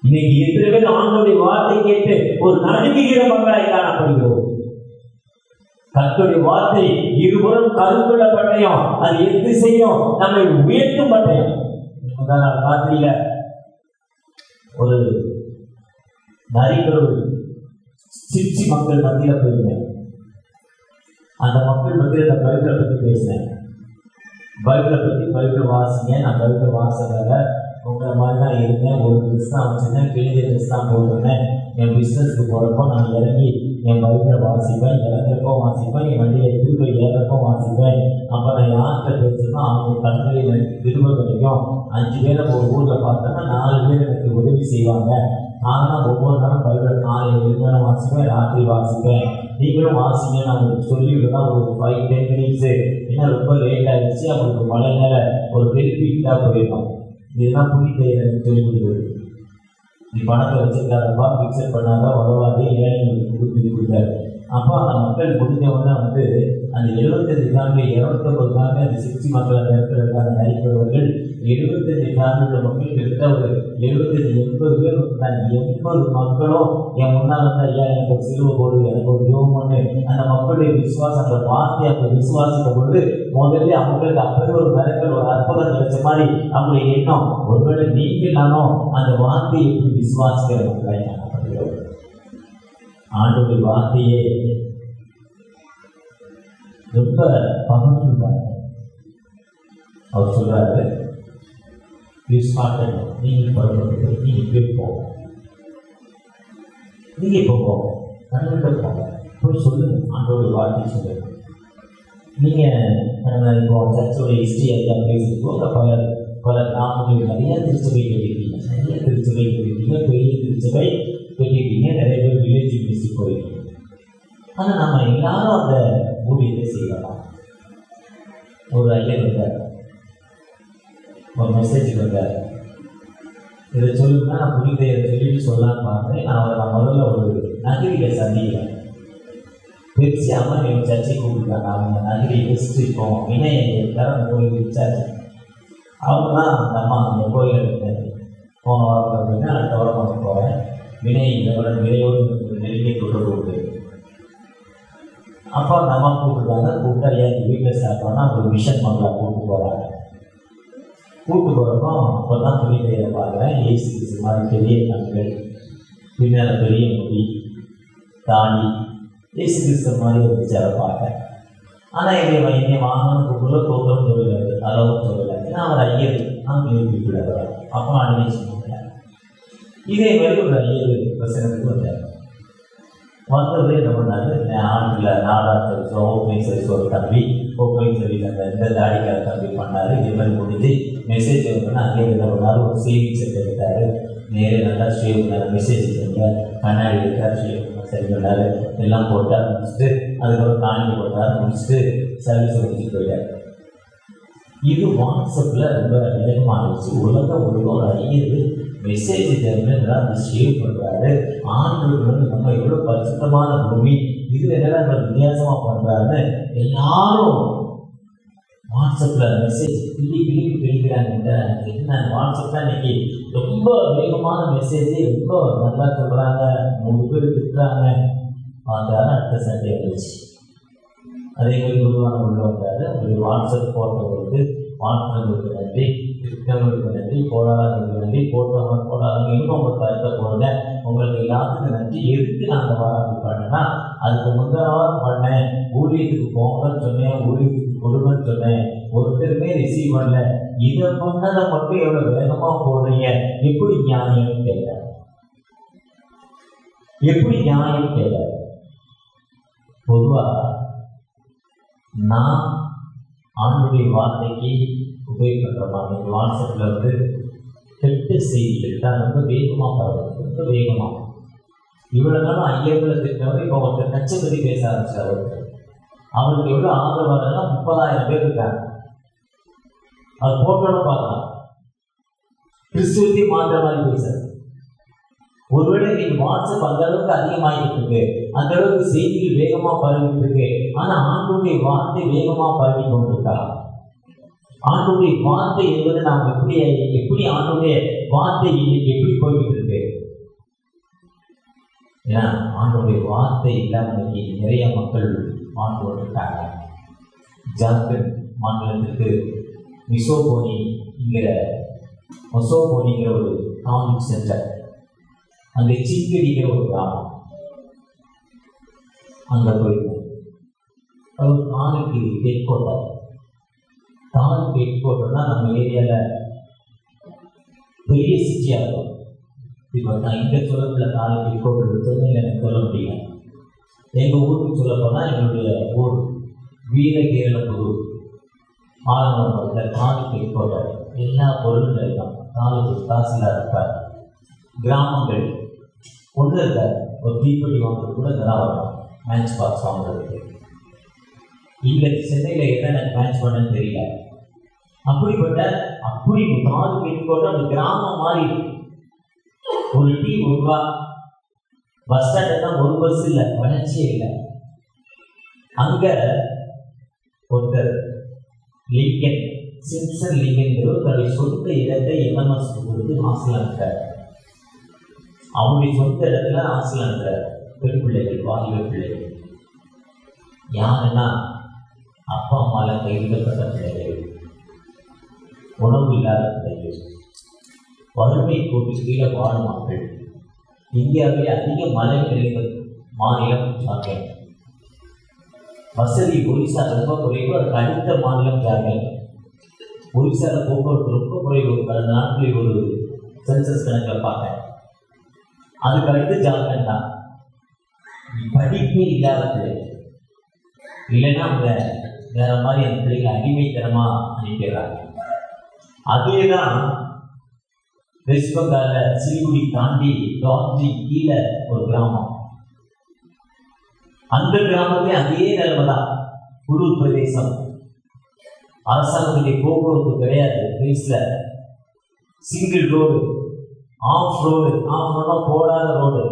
இன்னைக்கு எத்தனை பேர் ஆண்டவருடைய வார்த்தை கேட்டு ஒரு நடுங்குகிற மக்களாய் காணப்படுகிறோம். கர்த்தருடைய வார்த்தை இருபுறம் கருக்குள்ள பட்டயம், அது எது செய்யும், நம்மை உயர்த்தும் பட்டயம். முதல் நாள் ராத்திரியில ஒரு நரிகள் சிப்சி மக்கள் மத்தியில் போயிருந்தேன். அந்த மக்கள் மத்தியில் இந்த பைபிளை பற்றி பேசினேன். பைபிளை பற்றி பைபிள் வாசிங்க. நான் பைபிள் வாசகரை உங்களை மாதிரி தான் இருந்தேன். ஒரு ட்ரெஸ் தான் வச்சுருந்தேன், கிழிஞ்ச ட்ரெஸ் தான் போட்டிருந்தேன். என் பிஸ்னஸ்க்கு போகிறப்போ நான் இறங்கி என் பைபிளை வாசிப்பேன், இறங்குறப்போ வாசிப்பேன், என் வண்டியை திரும்ப ஏறப்போ வாசிப்பேன். அப்போ நான் யார்கிட்ட பேசுனா அவங்க கண்களில் எனக்கு திரும்ப கிடைக்கும். 5 பேரை ஒரு ஊரில் பார்த்தோன்னா 4 பேர் எனக்கு உதவி செய்வாங்க. ஆனால் ஒவ்வொரு நாளும் பைபிளை காலையில் இருந்தாலும் வாசிப்பேன், ராத்திரி வாசிப்பேன். நீங்களும் வாசிங்க. நான் உங்களுக்கு சொல்லிவிடலாம். ஒரு 5-10 மினிட்ஸு ஏன்னா ரொம்ப லேட் ஆகிடுச்சு. அவங்களுக்கு மழை மேலே ஒரு பெனிஃபிட்டாக போயிடும். இதுதான் புதிய எனக்கு சொல்லி கொடுக்குறது. நீ பணத்தை வச்சுருக்காதப்பா, ஃபிக்ஸட் பண்ணாத உதவாது ஏழைங்களுக்கு கொடுத்தாரு. அப்போ அந்த மக்கள் முடிஞ்சவொடனே அந்த 75 நாட்கள் 250 நாட்கள் அந்த 60 மக்களை நிறுத்துறதுக்காக நடிப்பவர்கள் 75 நாட்கள் மக்கள் கிட்ட ஒரு 75-80 பேர் இருந்தாங்க. 80 மக்களும் என் முன்னால் ஐயா எனக்கு ஒரு சிலுவை போடு, எனக்கு ஒரு ஜெபம் பண்ணு. அந்த மக்களுடைய விசுவாசம், அந்த வார்த்தையை அவங்க விசுவாசித்த பொழுது முதல்ல அவங்களுக்கு அப்பவே ஒரு மிரக்கல், ஒரு அற்புதம் கிடைச்ச மாதிரி அவங்களுடைய எண்ணம். ஒருவேளை நீங்கள் நானும் அந்த வார்த்தையை எப்படி விசுவாசிக்கிற மக்களை ஆண்டோடைய வார்த்தையே ரொம்ப பகிர்ந்துருக்காங்க. அவர் சொல்றாரு, நீங்கள் பருவத்துக்கு நீங்கள் போங்க, நீங்க இப்போ போங்க, கண்ணுகிட்ட போங்க, போய் சொல்லுங்க. ஆண்டோடைய வார்த்தை சொல்லுங்க. நீங்க இப்போ சர்ச்சோடைய ஹிஸ்டரி ஐயா பேசிட்டு பல கிராமங்கள் நிறைய திருச்சபை கட்டிருக்கீங்க, நிறைய திருச்சபை கட்டிருக்கீங்க, பெரிய திருச்சபை கட்டிருக்கீங்க, நிறைய பேர் வில்லேஜ் மினிஸ்ட்ரி போயிருக்கீங்க. ஆனால் நம்ம எல்லாரும் அந்த ஊழியத்தை செய்யலாம். ஒரு ஐயர் வந்தார், ஒரு மெசேஜ் வந்தார். இதை சொல்லுன்னா நான் புரியுதை சொல்லிட்டு சொல்லலான்னு பார்த்தேன். நான் முதல்ல ஒரு நகரியை சந்திக்கிறேன். பெருசாமல் எங்கள் சர்ச்சை கூப்பிட்டுருக்காங்க. அவங்க நகரி வெஸ்ட் இப்போ வினயன் கோயில் விசாரிச்சு அவங்க தான் அந்த அம்மா அந்த கோயில் எடுத்தேன். போன வாரம் பார்த்தீங்கன்னா அடுத்த வாரம் பார்க்க போகிறேன். வினையோடு நெருங்கிய தொடர்பு உண்டு. அப்போ அந்த அம்மா கூப்பிட்டுருக்காங்க. கூப்பிட்டா என் வீட்டில் சாப்பிட்டோன்னா ஒரு மிஷன் மங்களா கூப்பிட்டு போகிறாங்க. கூப்பிட்டு போகிறப்போ அப்போ தான் துணி கையை பார்க்குறேன். ஏசி மாதிரி பெரிய கண்கள், பின்னால் பெரிய முடி, தாடி, ஏசு கிறிஸ்து மாதிரி ஒரு பிக்சரை பார்த்தேன். ஆனால் என்னை வாங்கணும் கூப்பிட தோற்றம் சொல்லலை, அளவும் சொல்லலை. ஏன்னா அவர் ஐயர் நான் கூப்பிடுறாரு. அப்போ அடிமை சொன்னாங்க. இதே மாதிரி ஒரு ஐயர் பிரசனத்துக்கு வந்தார். வந்தவரே என்ன பண்ணாரு, ஆண்டில் நாடார் ஓப்பனிங் சர்வீஸ் ஒரு தம்பி, ஓப்பனிங் சர்வீஸ் அந்த இந்த தாடிக்கார தம்பி பண்ணார். இதே மாதிரி முடிஞ்சு மெசேஜ் வந்து அங்கே என்ன பண்ணார், ஒரு சேவிங் செட் எடுத்தார். நேரே நல்லா ஷேவ் பண்ணார். மெசேஜ் செஞ்சார், கண்ணாடி எடுத்தார், ஷேவ் பண்ணார், சரி பண்ணார், எல்லாம் போட்டார். முடிச்சுட்டு அதுக்கப்புறம் தாண்டி போட்டார். முடிச்சுட்டு சர்வீஸ் முடிச்சுட்டு போயிட்டார். இது வாட்ஸ்அப்பில் ரொம்ப வேகமாகிடுச்சு. உலகம் ஒரு ஐயர் மெசேஜ் டைமில் அந்த ஷேவ் பண்ணுறாரு. ஆண்களுக்கு நம்ம எவ்வளோ பரிசுத்தமான பூமி, இது என்னெல்லாம் நம்ம வித்தியாசமாக பண்ணுறாருன்னு எல்லாரும் வாட்ஸ்அப்பில் மெசேஜ் கிழிக்கிறாங்க. என்ன வாட்ஸ்அப்பில் இன்னைக்கு ரொம்ப வேகமான மெசேஜ், ரொம்ப நல்லா சொல்கிறாங்க, 3 பேர் திட்டுறாங்க. பார்த்தாரு அடுத்த சண்டே வந்துச்சு. அதே மாதிரி குருவான உள்ள வந்தார். அப்படி வாட்ஸ்அப் போட்டவங்களுக்கு மாற்றங்களுக்கு நன்றி, திட்டங்களுக்கு நன்றி, போராடங்களுக்கு நன்றி, போராடாங்க இன்னும் உங்கள் கருத்தை போடுங்க, உங்களுக்கு எல்லாத்துக்கும் நன்றி. எதுக்கு நான் அந்த வாரம் அப்படி பண்ணேன்னா, அதுக்கு முந்தின வாரம் பண்ணேன், ஊழியத்துக்கு போங்கன்னு சொன்னேன், ஊழியத்துக்கு கொடுங்கன்னு சொன்னேன், ஒருத்தருமே ரிசீவ் பண்ணல. இதை பண்ணதை மட்டும் எவ்வளோ வேகமாக போடுறீங்க, எப்படி நியாயம்னு கேட்டார். எப்படி நியாயம் கேட்டார். பொதுவாக நான் ஆண்டுடைய வார்த்தைக்கு உபயோகப்படுறோம். நீங்கள் வாட்ஸ்அப்பில் கெட்ட செய்திகள் தான் ரொம்ப வேகமாக பரவும், ரொம்ப வேகமாக. இவ்வளோ நாளும் ஐயர்களை திட்டவரை இப்போ ஒருத்தர் கட்சி பற்றி பேச ஆரம்பிச்சார். அவருக்கு எவ்வளோ ஆதரவாளர்னா 30,000 பேர் இருக்காங்க. அது போட்டோட பார்க்கலாம், கிறிஸ்துவத்தையும் மாற்ற மாதிரி பேசுறாரு. ஒருவேளை இன்னைக்கு வாட்ஸ்அப் அந்த அளவுக்கு அதிகமாகிட்டு இருக்கு, அந்த அளவுக்கு செய்திகள் வேகமாக பரவிட்டு இருக்கு. ஆனால் ஆண்டுடைய வார்த்தை வேகமாக பரவி கொண்டிருக்கா? ஆண்டுடைய வார்த்தை என்பது நாம் எப்படி ஆண்டுடைய வார்த்தை எப்படி போய்கிட்டு இருக்கு? ஏன்னா ஆண்டுடைய வார்த்தை இல்லாமல் இன்னைக்கு நிறைய மக்கள் வாழ்ந்து கொண்டிருக்காங்க. ஜார்க்கண்ட் மாநிலத்திற்கு மொசோபோனிங்கிற ஒரு காமிக் சென்டர், அந்த சிங்கடிங்கிற ஒரு கிராமம். அங்கே போயிருந்தோம். அது ஒரு 4 ஹெட் குவார்ட்டர். 4 ஹெட் குவார்ட்டர்னா நம்ம ஏரியாவில் பெரிய சிட்டியாக இருக்கும். இப்போ நான் இங்கே சொல்லக்குள்ள 4 ஹெட் குவார்ட்டர் சொன்னேன், எனக்கு சொல்ல முடியல. எங்கள் ஊருக்கு சொல்ல போனால் எங்களுடைய ஊர் வீரகேரளத்தூர் ஆலமரத்தில் 4 ஹெட் குவார்ட்டர். எல்லா பொருளும் இருக்கும். 4 தாசில்தார் இருப்பார். கிராமங்கள் ஒன்று இருக்கார். ஒரு தீப்பெட்டி வாங்குறது கூட இதெல்லாம் வரலாம், மேட்ச் பாக்ஸ் வாங்குறதுக்கு. இங்கே சென்னையில் என்ன மேட்ச் பண்ணன்னு தெரியல. அப்படிப்பட்ட 4 ஹெட் குவார்ட்டர் அந்த கிராமம் மாதிரி ஒரு டீ ₹1. பஸ் ஸ்டாண்ட் தான் ஒரு பஸ் இல்லை, வளர்ச்சியே இல்லை. அங்கே ஒருத்தர் லிங்கன், சிம்சன் லிங்கன்கிற தன்னுடைய சொந்த இடத்தை எம்எம்எஸ் கொடுத்து ஹாஸ்டல் அனுப்புறார். அவருடைய சொந்த இடத்துல ஹாஸ்டல் அனுப்புறார். பெண் பிள்ளைகள், வாலிப பிள்ளைகள். யாருன்னா அப்பா அம்மால கைவிடப்பட்ட பிள்ளைகள், உணவு இல்லாத பிள்ளைகள், வறுமை கோட்டு கீழே வாழும் மக்கள். இந்தியாவிலே அதிக மழை நிறைந்த மாநிலம் ஜார்க்கண்ட். வசதி ஒரிசா ரொம்ப குறைவு, அதுக்கு அடுத்த மாநிலம் ஜார்க்கண்ட். ஒரிசாவில் போக்குவரத்து ரொம்ப குறைவு. கடந்த நாட்களில் ஒரு சென்சஸ் கணக்கில் பார்த்தேன். அதுக்கு அடுத்து ஜார்க்கண்ட் தான். படிப்பே இல்லாத பிள்ளைகள், இல்லைன்னா அவங்க வேற மாதிரி அந்த பிள்ளைகளை அடிமைத்தனமா அனுப்பிடுறாங்க. அதே தான் வெஸ்ட் பெங்கால சிலிகுடி தாண்டி டார்ஜிலிங் கீழே ஒரு கிராமம். அந்த கிராமத்திலே அதே நிலைமை தான். குரு பிரதேசம், அரசாங்கத்துடைய போக்குவரத்து கிடையாது. ஹில்ஸ்ல சிங்கிள் ரோடு, ஆஃப் ரோடா போடாத ரோடு.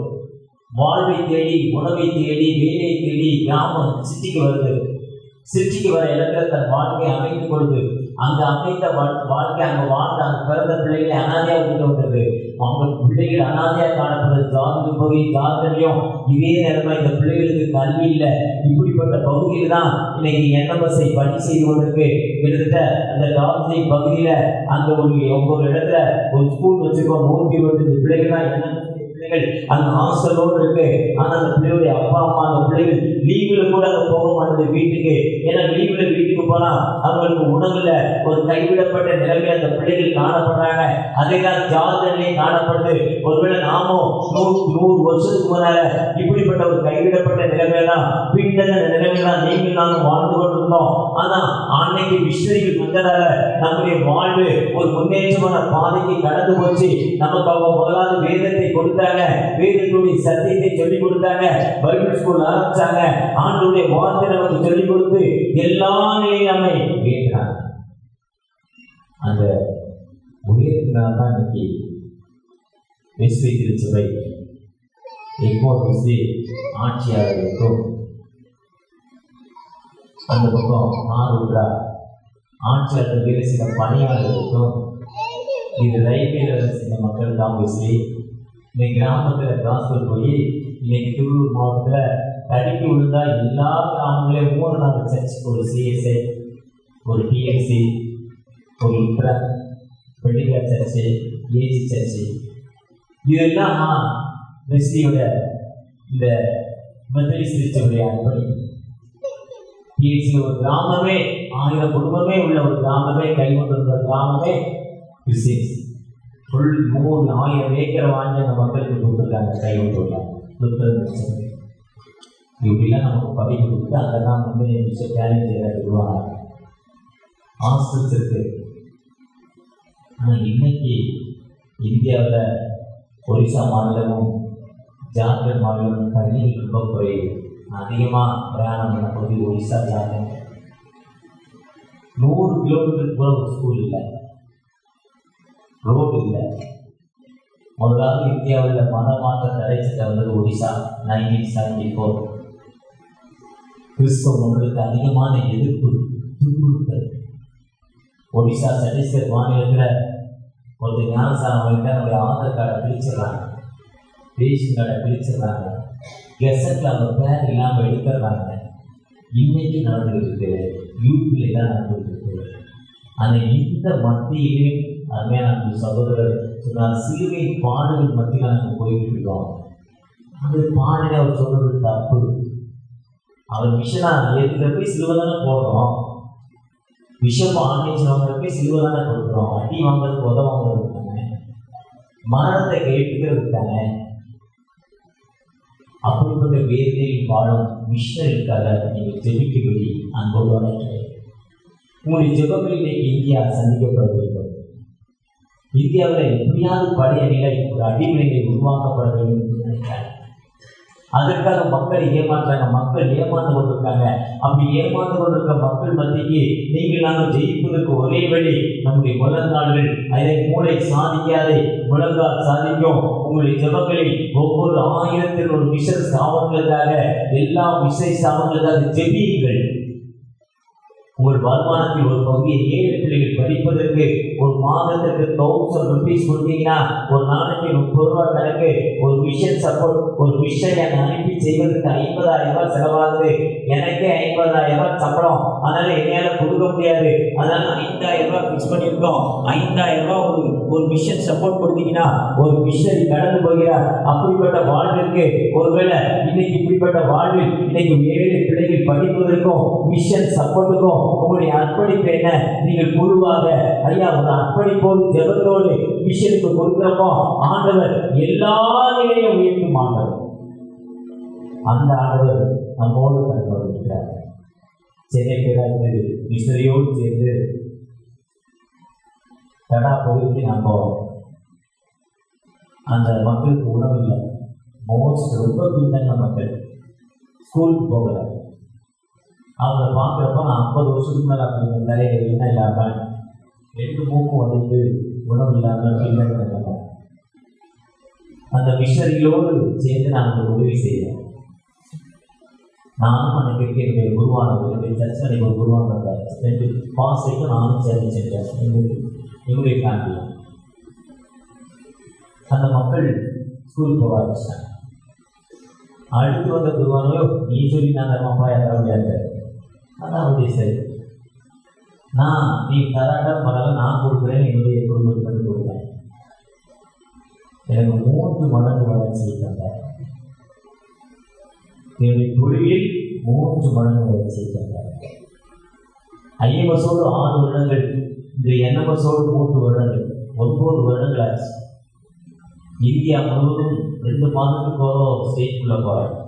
வாழ்வை தேடி, உணவை தேடி, வேலையை தேடி கிராமம் சிட்டிக்கு வருது. சிட்டிக்கு வர இடத்துல தன் வாழ்க்கையை அமைத்துக் கொள்வது. அங்க அமைந்த வாழ்க்கை, அங்க வாழ்ந்த அங்க பிறந்த பிள்ளைகளை அனாதையா விட்டு வந்தது. அவங்க பிள்ளைகள் அனாதையா காணப்படுறது. ஜார்க்கண்ட்லயும் இதே நேரமா இந்த பிள்ளைகளுக்கு கல்வி இல்லை. இப்படிப்பட்ட பகுதியில் தான் இன்னைக்கு என்எம்எஸ்ஐ பணி செய்து கொண்டிருக்கு. கிட்டத்தட்ட அந்த டார்ஜிலிங் பகுதியில அங்க ஒவ்வொரு இடத்துல ஒரு ஸ்கூல் வச்சிருக்கோம். 120 பிள்ளைகள் தான் என்எம்எஸ்ஐ பிள்ளைகள் அந்த ஹாஸ்டலோடு இருக்கு. ஆனா அந்த பிள்ளைகளுடைய அப்பா அம்மா, அந்த பிள்ளைகள் லீவுல கூட அங்க போக மாட்டேது வீட்டுக்கு. ஏன்னா லீவுல வீட்டுக்கு போனா அவங்களுக்கு உணவுல ஒரு கைவிடப்பட்ட நிலைமையில அந்த பிள்ளைகள் காணப்படுறாங்க. அதேதான் ஜார்க்கண்ட்லயும் காணப்படுது. ஒருவேளை நாமும் 100 வருஷத்துக்கு முன்னால இப்படிப்பட்ட ஒரு கைவிடப்பட்ட நிலைமையில தான், பின்தங்க நிலைமையில தான் நீங்கள் நாங்கள் வாழ்ந்து கொண்டிருந்தோம். ஆனா அன்னைக்கு மிஷனரிகள் வந்ததால நம்முடைய வாழ்வு ஒரு முன்னேற்றமான பாதைக்கு கடந்து போச்சு. நமக்கு அவங்க முதலாவது வேதத்தை கொடுத்தாங்க, வேதத்துடைய சத்தியத்தை சொல்லிக் கொடுத்தாங்க, பைபிள் ஸ்கூல் ஆரம்பிச்சாங்க, ஆண்டவருடைய வார்த்தை நமக்கு சொல்லிக் கொடுத்து எல்லா நிலையிலுமே ஏற்றாங்க. அந்த உயரத்தினால்தான் இன்னைக்கு வெஸ்வி திருச்சபை எக்மோர் வெஸ்வி ஆட்சியாளர்களுக்கும் அந்த பக்கம் ஆறுரா ஆட்சியாளர்கள் வேலை செய்த பணியாளர்களுக்கும் இது ரயில்வேல வேலை செய்த மக்கள் தான் வெஸ்வி. இன்னைக்கு கிராமத்தில் டிரான்ஸ்பர் போய் இன்னைக்கு திருவள்ளூர் மாவட்டத்தில் தடுக்கி விழுந்தா எல்லா கிராமங்களையும் 3-4 சர்ச், ஒரு சிஎஸ்ஐ, ஒரு டிஎன்சி, ஒரு உத்ரா, பெண்டிகா சர்ச்சு, ஏஜி சர்ச்சு, இதெல்லாம் வெஸ்லியோட இந்த மெத்தடிஸ்ட் சர்ச்சுடைய அடிப்படை. டிஎன்சி ஒரு கிராமமே, 1000 குடும்பமே உள்ள ஒரு கிராமமே, கைகொண்டிருந்த கிராமமே கிறிஸ்டியன்ஸ். ஃபுல் 3,000 ஏக்கரை வாங்கி அந்த மக்களுக்கு கொடுத்துருக்காங்க. கைகொண்டுள்ளாங்க இப்படிலாம் நமக்கு பதிவு கொடுத்து அங்கெல்லாம் முன்னே பிளானிங் செய்ய விடுவாங்க. ஹாஸ்டல்ஸ் இருக்கு. ஆனால் இன்னைக்கு இந்தியாவில் ஒரிசா மாநிலமும் ஜார்க்கண்ட் மாநிலமும் தண்ணீர் ரொம்ப குறைவு. அதிகமாக பிரயாணம் பண்ண போது ஒரிசா ஜார்க்கண்ட் 100 கிலோமீட்டருக்கு கூட ஒரு ஸ்கூல் இல்லை, ரோடு இல்லை. முதலாவது இந்தியாவில் மத மாற்ற தடை சட்டம் வந்தது ஒரிசா 1974. கிறிஸ்தவ மக்களுக்கு அதிகமான எதிர்ப்பு, துன்புறுத்தல். ஒடிசா சத்தீஸ்கர் மாநிலத்தில் ஒரு ஞானசாரம் வாங்கிட்டு அவருடைய ஆதார் கார்டை பிரிச்சிடுறாங்க, ரேஷன் கார்டை பிரிச்சிடுறாங்க, கெசட்டில் அவங்க பேர் இல்லாமல் எடுத்துடுறாங்க. இன்னைக்கு நடந்துகிட்டு இருக்கு, யூபியில தான் நடந்துகிட்டு இருக்கு. ஆனால் இந்த மத்தியிலே அருமையான சகோதரர் சொன்னார், சிலுவை பாடுகள் மத்தியில் நாங்கள் போயிட்டு இருக்கோம். அது பாடின அவர் சொல்றது தப்பு. அவர் மிஷனா ஏற்றுக்கிற போய் சிலுவை தானே போடுறோம். பிஷப் ஆன்லைன் வாங்குற போய் சிலுவை தானே கொடுக்குறோம். அடி வாங்குறதுக்கு உதவாங்கிறது தானே, மரணத்தை கேட்டுக்கிறது தானே. அப்படிப்பட்ட வேதியில் வாழும் மிஷனரிக்காக நீங்கள் ஜெபிக்கும்படி அன்போடு அழைக்கிறேன். உங்களுடைய ஜெபங்கள் இன்னைக்கு இந்தியா சந்திக்கப்பட இந்தியாவில் எப்படியாவது பழைய நிலை, ஒரு அடிநிலை உருவாக்கப்பட வேண்டும் என்று நினைக்கிறாங்க. அதற்காக மக்கள் ஏமாற்றாங்க, மக்கள் ஏமாந்து கொண்டிருக்காங்க. அப்படி ஏமாந்து கொண்டிருக்க மக்கள் மத்திக்கு நீங்கள் நாங்கள் ஜெயிப்பதற்கு ஒரே வழி நம்முடைய முழங்கால்கள். அதை மூளை சாதிக்காதே, முழங்கால் சாதிக்கும். உங்களுடைய ஜெபங்களில் ஒவ்வொரு 1000 ஒரு மிஷன் ஸ்தாபனங்களுக்காக, எல்லா மிஷன் ஸ்தாபனங்களுக்காக ஜெபியுங்கள். உங்கள் வருமானத்தில் ஒரு பகுதியை 7 பிள்ளைகள் படிப்பதற்கு ஒரு மாதத்திற்கு 1000 rupees கொடுத்தீங்கன்னா, ஒரு நாளைக்கு 30 ரூபா கணக்கு. ஒரு மிஷன் சப்போர்ட், ஒரு மிஷன் அனுப்பி செய்வதற்கு 50,000 ரூபாய் செலவாகுது. எனக்கே 50,000 ரூபாய் சம்பளம், அதனால என்னால கொடுக்க முடியாது. அதனால 5,000 ரூபாய் பிக்ஸ் பண்ணியிருக்கோம். 5,000 ரூபாய் ஒரு மிஷன் சப்போர்ட் கொடுத்தீங்கன்னா ஒரு மிஷனரி கடந்து போகிறார். அப்படிப்பட்ட வாழ்விற்கு ஒருவேளை இன்னைக்கு இப்படிப்பட்ட வாழ்வில் இன்னைக்கு 7 பிள்ளைகள் படிப்பதற்கும் மிஷன் சப்போர்ட்டுக்கும் உங்களுடைய அர்ப்பணிப்பு என்ன? நீங்கள் குழுவாக ஐயா ஒரு அர்ப்பணிப்போடு ஜெபத்தோடு மிஷனுக்கு கொடுக்கிறப்போ ஆண்டவர் எல்லா நிலையும் உயர்த்தும் ஆண்டவர். அந்த ஆண்டவர் நம்மோடு கண்டுபிடிக்கிறார். சென்னை பேராது மிஷனரியோடு சேர்ந்து கடா பகுதிக்கு நான் போவோம். அந்த மக்களுக்கு உணவு இல்லை. ரொம்ப பின்தங்க மக்கள், ஸ்கூலுக்கு போகல. அவங்க பார்க்குறப்ப நான் 50 வருஷத்துக்கு மேலே அப்படி நிறைய என்ன இல்லாமல் 2 மூக்கும் வந்துட்டு உணவு இல்லாமல் பின்தங்க அந்த மிஷனரிகளோடு சேர்ந்து நான் ஒரு உதவி செய்வேன். நானும் அன்னைக்கு என்னுடைய குருவானது, என்னுடைய சர்ச்சை அன்னைக்கு ஒரு குருவான 2 பாஸ்டைக்கும் நானும் சேர்ந்து சென்றேன். என்னுடைய ஃபேமிலி அந்த மக்கள் ஸ்கூலுக்கு போக ஆரம்பிச்சிட்டாங்க. அடுத்து வந்த குருவானோ நீ சொல்லி நான் தரமாப்பா எல்லாம் முடியாது. அதான் அப்படி சரி, நான் நீ தராட்டா பரவாயில்ல, நான் கொடுக்குறேன், என்னுடைய குடும்பத்துக்கு கொடுக்குறேன். எனக்கு 3 மடங்கு வளர்ச்சி தந்தார். என்னுடைய தொழிலில் 3 மடங்கு வளர்ச்சி தந்தார். ஐஎம்எஸோடு 6 வருடங்கள், இந்த என்எம்எஸோடு 3 வருடங்கள், 9 வருடங்கள் ஆச்சு. இந்தியா முழுவதும் 2 மாதத்துக்கு ஸ்டேட்குள்ளே போகிறேன்.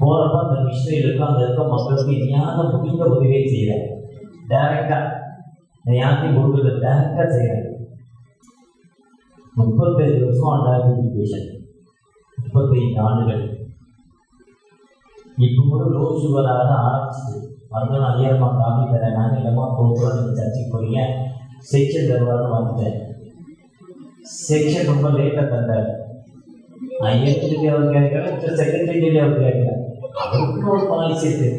போகிறப்ப அந்த மிஷனரிகளுக்கு அங்கே இருக்க மக்களுக்கு இனியாக முடிந்த உதவியை செய்கிறேன். டைரெக்டாக யாருக்கும் கொடுக்குறது டைரெக்டாக செய்கிறேன். 35 வருஷம் அண்டர் எஜுகேஷன், 35 ஆண்டுகள். இப்போ கூட லோ சுகராக ஆரம்பிச்சிது. மறுபடியும் 5000 ரூபாய் காப்பி தரேன், நாங்கள் இல்லைம்மா போகிறோம், நீங்கள் சர்ச்சைக்கு போகிறீங்க, செக்ஷன் தருவார்னு வந்துட்டேன். செக்ஷன் ரொம்ப லேட்டாக தந்தார். ஐஎன்டி அவர் கேட்கல, செக்ரட்டரி அவர் கேட்கல. அவருக்கு ஒரு பாலிசி இருக்கு.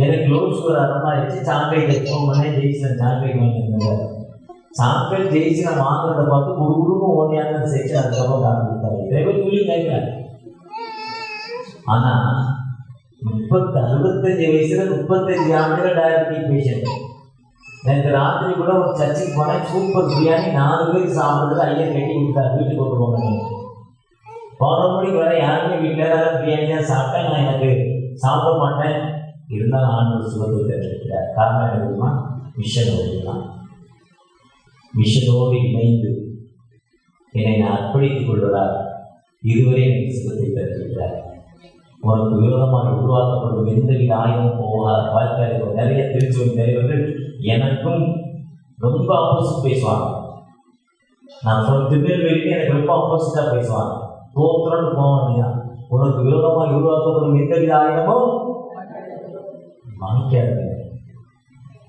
எனக்கு லோ சுகர் ஆரம்பமாகிடுச்சு. சாக்லேட் எக்ஸ்போம் பண்ணேன், ஜெயிச்சேன். சாக்லேட் வாங்கியிருந்தாங்க. சாக்லேட் ஜெயிச்சு நான் வாங்குறத பார்த்து ஒரு குடும்பம் ஓடியான செக்ஷன் அதுக்கப்புறம் ஆரம்பித்தார். இதே துளி கேட்கல. ஆனால் 65 வயசுல 35 ஆண்டுகள் டயபெட்டிக் பேஷண்ட். நேற்று ராத்திரி கூட ஒரு சர்ச்சுக்கு போனேன். சூப்பர் பிரியாணி 4 பேருக்கு சாப்பிட்றதுக்கு ஐயர் கட்டி கொடுத்தாரு. வீட்டுக்கு கொண்டு போங்க. 11 மணிக்கு வர யாருமே வீட்டில் ஏதாவது பிரியாணி தான் சாப்பிட்டேன். நான் எனக்கு சாப்பிட மாட்டேன். இருந்தாலும் ஆண்டவர் சுகத்தை தெரிவிக்கிறார். காரணம் என்னதுமா? மிஷன் ஓடிதான். மிஷனோடு இணைந்து என்னை நான் அர்ப்பணித்துக் கொள்வதால் இதுவரை எனக்கு சுகத்தை தெரிவிக்கிறார். உனக்கு விரோதமாக உருவாக்கப்படும் எந்தவித ஆயுதம் போகாத வாழ்க்கையில் நிறைய திருச்சுவை தலைவர்கள் எனக்கும் ரொம்ப ஆப்போசிட் பேசுவாங்க. நான் சொல்ல திருநெல்வேலிக்கு எனக்கு ரொம்ப ஆப்போசிட்டாக பேசுவாங்க. தோற்றம்னு போக வேண்டியதான். உனக்கு விரோதமாக உருவாக்கப்படும் எந்தவித ஆயுதமும் வாங்கிக்காது.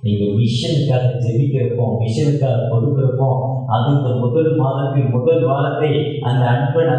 நீங்கள் மிஷனுக்காக ஜெபிக்கிறப்போம், மிஷனுக்காக கொடுக்கிறப்போம், அது இந்த முதல் மாதத்தின் முதல் வாரத்தை அந்த அன்பன்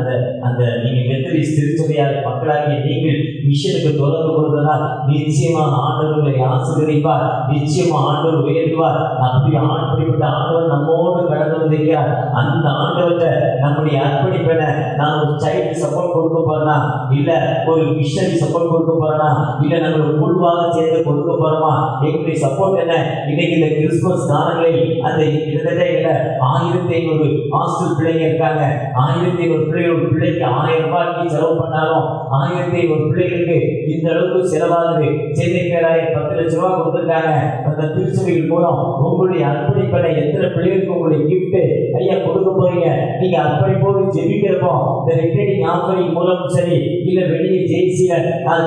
அந்த நீங்கள் மெத்தடிஸ்ட் திருச்சபையாக மக்களாகிய நீங்கள் மிஷனுக்கு தொடர்பு கொடுத்ததால் நிச்சயமாக ஆண்டவர்களை ஆசீர்வதிப்பார். நிச்சயமாக ஆண்டவர் உயர்த்துவார். அப்படிப்பட்ட ஆண்டவர் நம்மோடு கடந்து வந்திருக்கிறார். அந்த ஆண்டவர்கிட்ட நம்முடைய அர்ப்பணிப்பென நான் ஒரு சைல்டு சப்போர்ட் கொடுக்க போறேனா, இல்ல ஒரு மிஷனரி சப்போர்ட் கொடுக்க போறேனா, இல்ல நம்ம ஒரு குழுவாக சேர்ந்து கொடுக்க போறோமா, எங்களுடைய சப்போர்ட் என்ன? இன்னைக்கு இந்த கிறிஸ்துமஸ் காலங்களில் அந்த கிட்டத்தட்ட 1500 ஹாஸ்டல் பிள்ளைங்க இருக்காங்க. 1500 பிள்ளைகள், பிள்ளைக்கு 1000 ரூபாய்க்கு செலவு பண்ணாலும் 1500 பிள்ளைகளுக்கு இந்த அளவுக்கு செலவாகுது. சென்னை பேராயர் 10 லட்சம் ரூபாய் கொடுத்துருக்காங்க. அந்த திருச்சபைகள் மூலம் உங்களுடைய அர்ப்பணிப்பை எத்தனை பிள்ளைகளுக்கு உங்களுடைய கிஃப்ட் ஐயா கொடுக்க போறீங்க? நீங்க அர்ப்பணிப்போடு ஜெபிக்கிறப்போ இந்த ரிட்டைனிங் ஆஃபரிங் மூலம் சரி, இல்ல வெளியே ஜெயிசில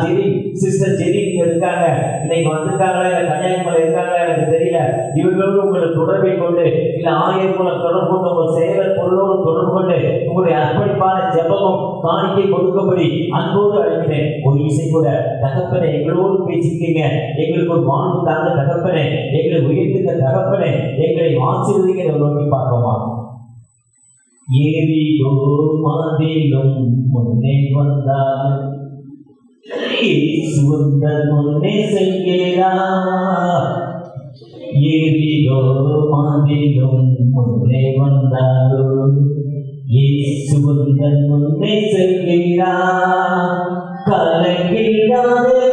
ஜெரி சிஸ்டர் ஜெரி இங்க இருக்காங்க, இன்னைக்கு வந்திருக்காங்களா இல்ல கன்னியாகுமரி இருக்காங்களா எனக்கு தெரியல. இவர்களோடு உங்களை தொடர்பை கொண்டு இல்ல 1000 மூலம் தொடர்பு கொண்டு உங்கள் செயலர் பொருளோடு தொடர்பு கொண்டு உங்களுடைய அர்ப்பணிப்பான ஜெபமும் காணிக்கை கொடுக்கும்படி அன்போடு அழைக்கிறேன். ஒரு விஷயம் கூட, தகப்பனை எங்களோடு பேசிக்கிறீங்க, எங்களுக்கு ஒரு வாழ்வு தாங்க தகப்பனை, எங்களை உயர்த்துங்க தகப்பனை, எங்களை ஆசீர்வதிங்க நோக்கி பார்ப்போமா? ஏரிகோ மாதிலும் முன்னே வந்தாலும் சுந்தர் முன்னே செல்கிறார். ஏரிகோ மாதிலும் முன்னே வந்தாலும் சுந்தர் முன்னே செல்கிறார். கலங்கிடாதே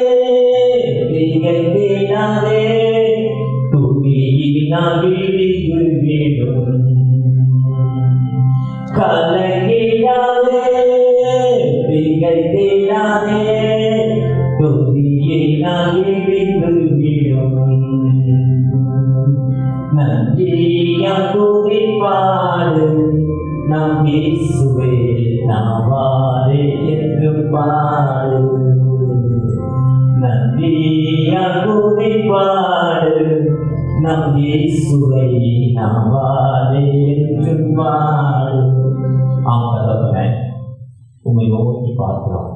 திகைத்திடாதே, துதியினால் விழித்து விடும். கலங்கிடாதே திகைத்திடாதே, துதியினால் விழித்து விடும். நன்றியா துதிப்பாடு நம் இயேசுவே நாவாரே என்று பாடு. நன்றியா துதிப்பாடு நம் இயேசுவை நாவாரே என்று பாடு. ஆமாம், உங்களை நோக்கி பார்க்கிறோம்.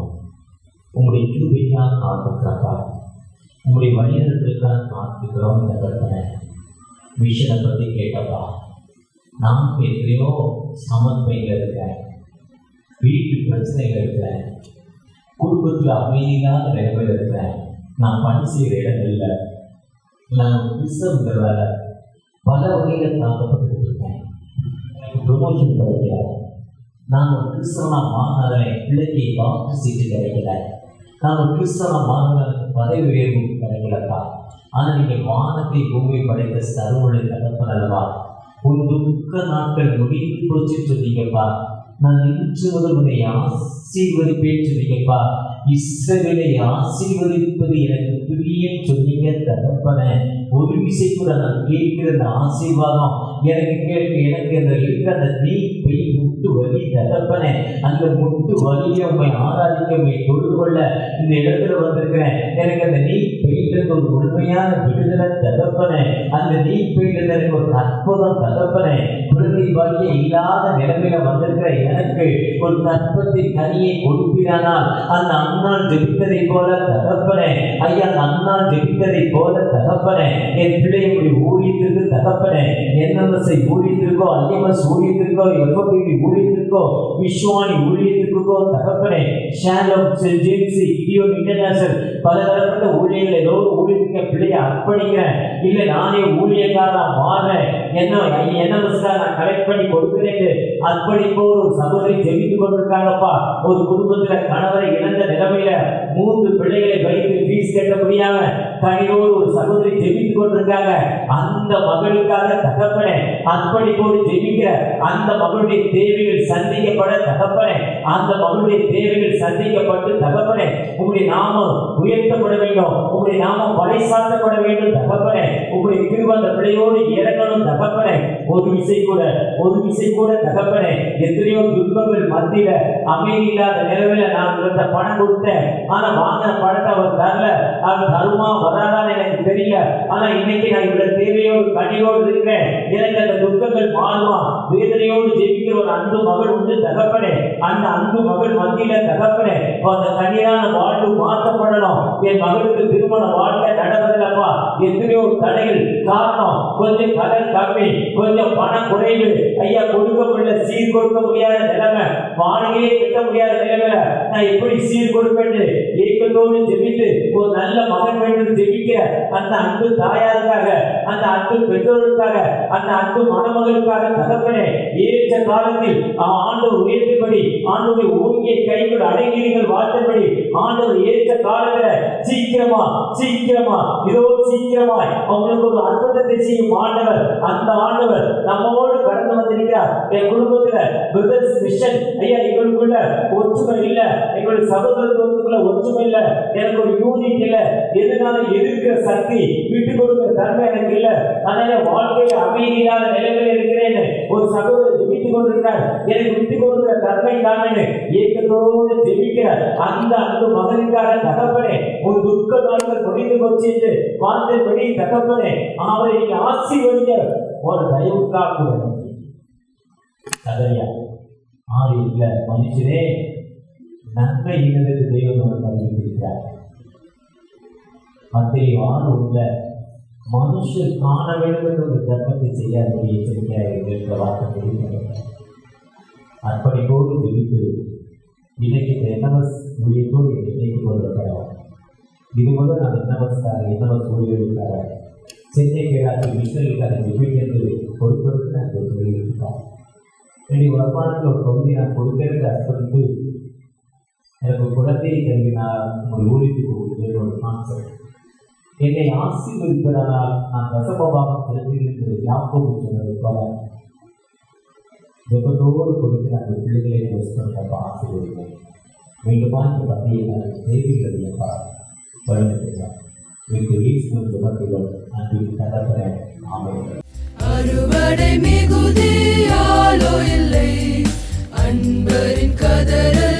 உங்களுடைய கிருபைக்காக காத்துக்கிறப்பா, உங்களுடைய வழிநடத்துக்காக காத்துக்கிறோம். தகப்பனே, மிஷனை பற்றி கேட்டப்பா, நான் எத்தனையோ சமர்ப்பையில் இருக்கிறேன், வீட்டு பிரச்சனைகள் இருக்கிறேன், குடும்பத்தில் அமைதியில்லாத நிலைமையில் இருக்கிறேன், நான் பணி செய்கிற இடங்களில் நான் கிறிஸ்தவங்கிறதால பல வகையில் தாக்கப்பட்டு இருக்கேன். ப்ரொமோஷன் கிடைக்கல, நான் ஒரு கிறிஸ்தவனாக மாறினதை பிள்ளைக்கு டாக்டர் சீட்டு கிடைக்கல, நான் ஒரு கிறிஸ்தவனாக மாறின பதவி உயர்வு கிடைக்கலப்பா. ஆனால் நீங்கள் வானத்தை பூமி படைத்த சர்வனை தகப்பனல்லவா, ஒரு துக்க நாட்கள் முடிந்து போச்சு சொன்னீங்கப்பா. நான் இன்று முதல் உன்னை ஆசீர்வதிப்பேன் சொன்னீங்கப்பா. இஸ்ரவேலை ஆசீர்வதிப்பது எனக்கு பிரியம் சொன்னீங்க தகப்பனே. ஒரு விசை கூட நான் கேட்கிற அந்த ஆசீர்வாதம் எனக்கு அந்த இருக்கிற அந்த நீப்பை முட்டு வலி தகப்பனே, அந்த முட்டு வலியை உண்மை ஆராதிக்க உண்மை தொழுது கொள்ள இந்த இடத்துல வந்திருக்கிறேன். எனக்கு அந்த நீப்பையிலிருந்து ஒரு முழுமையான விடுதலை தகப்பனே, அந்த நீப்பையிலிருந்து எனக்கு ஒரு அற்புதம் தகப்பனே. குழந்தை பாக்கியம் இல்லாத நிலைமையில வந்திருக்கிற எனக்கு ஒரு கற்பத்தின் கனியை கொடுப்பீரானால் அந்த அண்ணால் ஜெபித்ததை போல தகப்பனே, ஐயா அண்ணால் ஜெபித்ததை போல தகப்பனே, என் பிள்ளையுடைய ஊழியத்திற்கு தகப்பனே, என்எம்எஸ்ஐ ஊழியத்திற்கோ, ஐஎம்எஸ் ஊழியத்திற்கோ, எஃப்எப்பி ஊழியத்திற்கோ, விஸ்வானி ஊழியத்திற்கோ தகப்பனே, ஷாலம் ஜேம்சி டியோன் இன்டர்நேஷனல் பலதரப்பட்ட ஊழியர்கள் ஏதோ ஊழியத்துக்கு பிள்ளையை அர்ப்பணிக்கிறேன். இல்லை நானே ஊழியக்காரா மாறேன், என்எம்எஸ்காக நான் கலெக்ட் பண்ணி கொடுக்கிறேன் அர்ப்பணிப்போ ஒரு சகோதரி ஜெபித்துக் கொண்டிருக்காங்கப்பா. ஒரு குடும்பத்துல கணவரை இழந்த நிலைமையில 3 பிள்ளைகளை வைத்து ஃபீஸ் கட்ட முடியாம கனிவோடு ஒரு சகோதரி ஜெபித்துக் கொண்டிருக்காங்க. அந்த மகளுக்காக தகப்பனே அர்ப்பணிப்போடு ஜெபிக்கிற அந்த மகளுடைய தேவைகள் சந்திக்கப்பட தகப்பனே, அந்த மகளுடைய தேவைகள் சந்திக்கப்பட்டு தகப்பனே, உங்களுடைய நாமம் உயர்த்தப்பட வேண்டும், உங்களுடைய நாமம் பறைசாற்றப்பட வேண்டும் தகப்பனே. உங்களுடைய கிருபை அந்த பிள்ளையோடு இறங்கணும் தகப்பனே. ஒரு விசை கூட தகப்பனே, எத்தனையோ துன்பங்கள் மத்தியில அமைதி இல்லாத நிலவில நான் இவர்கிட்ட பணம் கொடுத்தேன், ஆனா வாங்கின பணத்தை அவர் தரல, அவர் தருமா வராதான்னு எனக்கு தெரியல. ஆனா இன்னைக்கு நான் இவருடைய தேவையோடு கனியோடு இருக்கிறேன், எனக்கு அந்த துக்கங்கள் மாறுமா? வேதனையோடு ஜெபிக்கிற ஒரு அன்பு மகள் உண்டு தகப்பனே. அந்த அன்பு மகள் மத்தியில தகப்பனே அந்த கனியான வாழ்வு மாற்றப்படணும். என் மகளுக்கு திருமண வாழ்க்கை நடப்பதில்லப்பா, எத்தனையோ தடைகள் காரணம், கொஞ்சம் கடன் கம்மி, கொஞ்சம் பணம் குறைவு, ஐயா கொடுக்க முடியல, சீர் கொடுக்க முடியாத நிலைமை, வாடகையே கட்ட முடியாத நிலைமையில நான் எப்படி சீர் கொடுப்பேன் ஏக்கத்தோடு ஜெபித்து ஒரு நல்ல மகன் வேண்டும் ஜெபிக்க அந்த அன்பு தாயாருக்காக, அந்த அன்பு பெற்றோர் பெற்றோருக்காக, அந்த அன்பு மணமகளுக்காக தகப்பனே ஏற்ற காலத்தில் ஆண்டவர் உயர்த்திபடி ஆண்டவரை ஓங்கிய கைகள் அடங்கினீர்கள் வாழ்த்தபடி ஆண்டவர் ஏற்ற காலத்துல சீக்கிரமா இதோ சீக்கிரமாய் அவங்களுக்கு ஒரு அற்புதத்தை செய்யும் ஆண்டவர். அந்த ஆண்டவர் நம்மோடு கடந்து வந்திருக்கிறார். என் குடும்பத்துல பிரதர்ஸ் மிஷன் ஐயா, எங்களுக்குள்ள ஒற்றுமை இல்ல, எங்களுடைய சகோதரத்துவத்துக்குள்ள ஒற்றுமை இல்ல, எனக்கு ஒரு யூனிட் இல்ல, எதனால எதிர்க்கிற சக்தி விட்டு கொடுக்கிற தன்மை எனக்கு இல்ல, அதனால வாழ்க்கையில அமைதியில்லாத நிலைமையில இருக்கிறேன்னு ஒரு சகோதரர் ஜெபித்துக் கொண்டிருக்கிறார். எனக்கு விட்டு கொடுக்கிற தன்மை தானே ஏக்கத்தோடு ஜெபிக்கிற அந்த அன்பு மகனுக்கான தகப்பனே, ஒரு துக்க நாட்கள் முடிந்து போச்சு என்று வார்த்தைப்படி தகப்பனே அவரை நீங்க ஆசீர்வதிக்க ஒரு தயவுக்காக கதையா ஆறு இல்ல மனுஷனே நன்மை இனது தெய்வம் அவர் அறிவித்திருக்கிறார். மத்திய ஆறு உள்ள மனுஷர் காண வேண்டும் என்ற ஒரு தர்மத்தை செய்யாத எச்சரிக்கையாக வார்த்தை தெரிவிக்கிறார். அர்ப்பணிப்போடு தெரிவித்து இன்னைக்கு என்எம்எஸ் ஊழியத்தோடு இன்னைக்கு கொண்டிருக்கிறார். இது முதல் நான் என்எம்எஸ் ஊழியர்களுக்காக சென்னை கேளாக்கு மிஷனரிக்காக ஜெபிக்கிறது பொறுப்பெடுத்து நான் சொல்லியிருக்கேன். என்னுடைய வருமானத்தில் ஒரு பகுதி நான் கொடுக்கிறது அர்ப்பணித்து எனக்கு குழந்தையை கல்வி நான் உங்கள் ஊழியத்துக்கு கொடுக்கிற ஒரு கான்செப்ட். என்னை ஆசீர்வதிப்பதனால் நான் ரசபபாகம் செலுத்துகிறது யாக்கோபு சொன்னது போல ஜெபத்தோடு கொடுத்து அந்த பிள்ளைகளை கொஸ்டப்பா ஆசீர்வதிப்பேன். மீண்டுமா இந்த பத்தியை நான் தேவைப்பா வழிநடத்துகிறார். வீட்டு ஈஸ்வரன் ஜெபத்திலும் அன்பின் தகப்பனே ஆமென். அறுவடை மிகுதியாலோ இல்லை, அன்பரின் கதறல்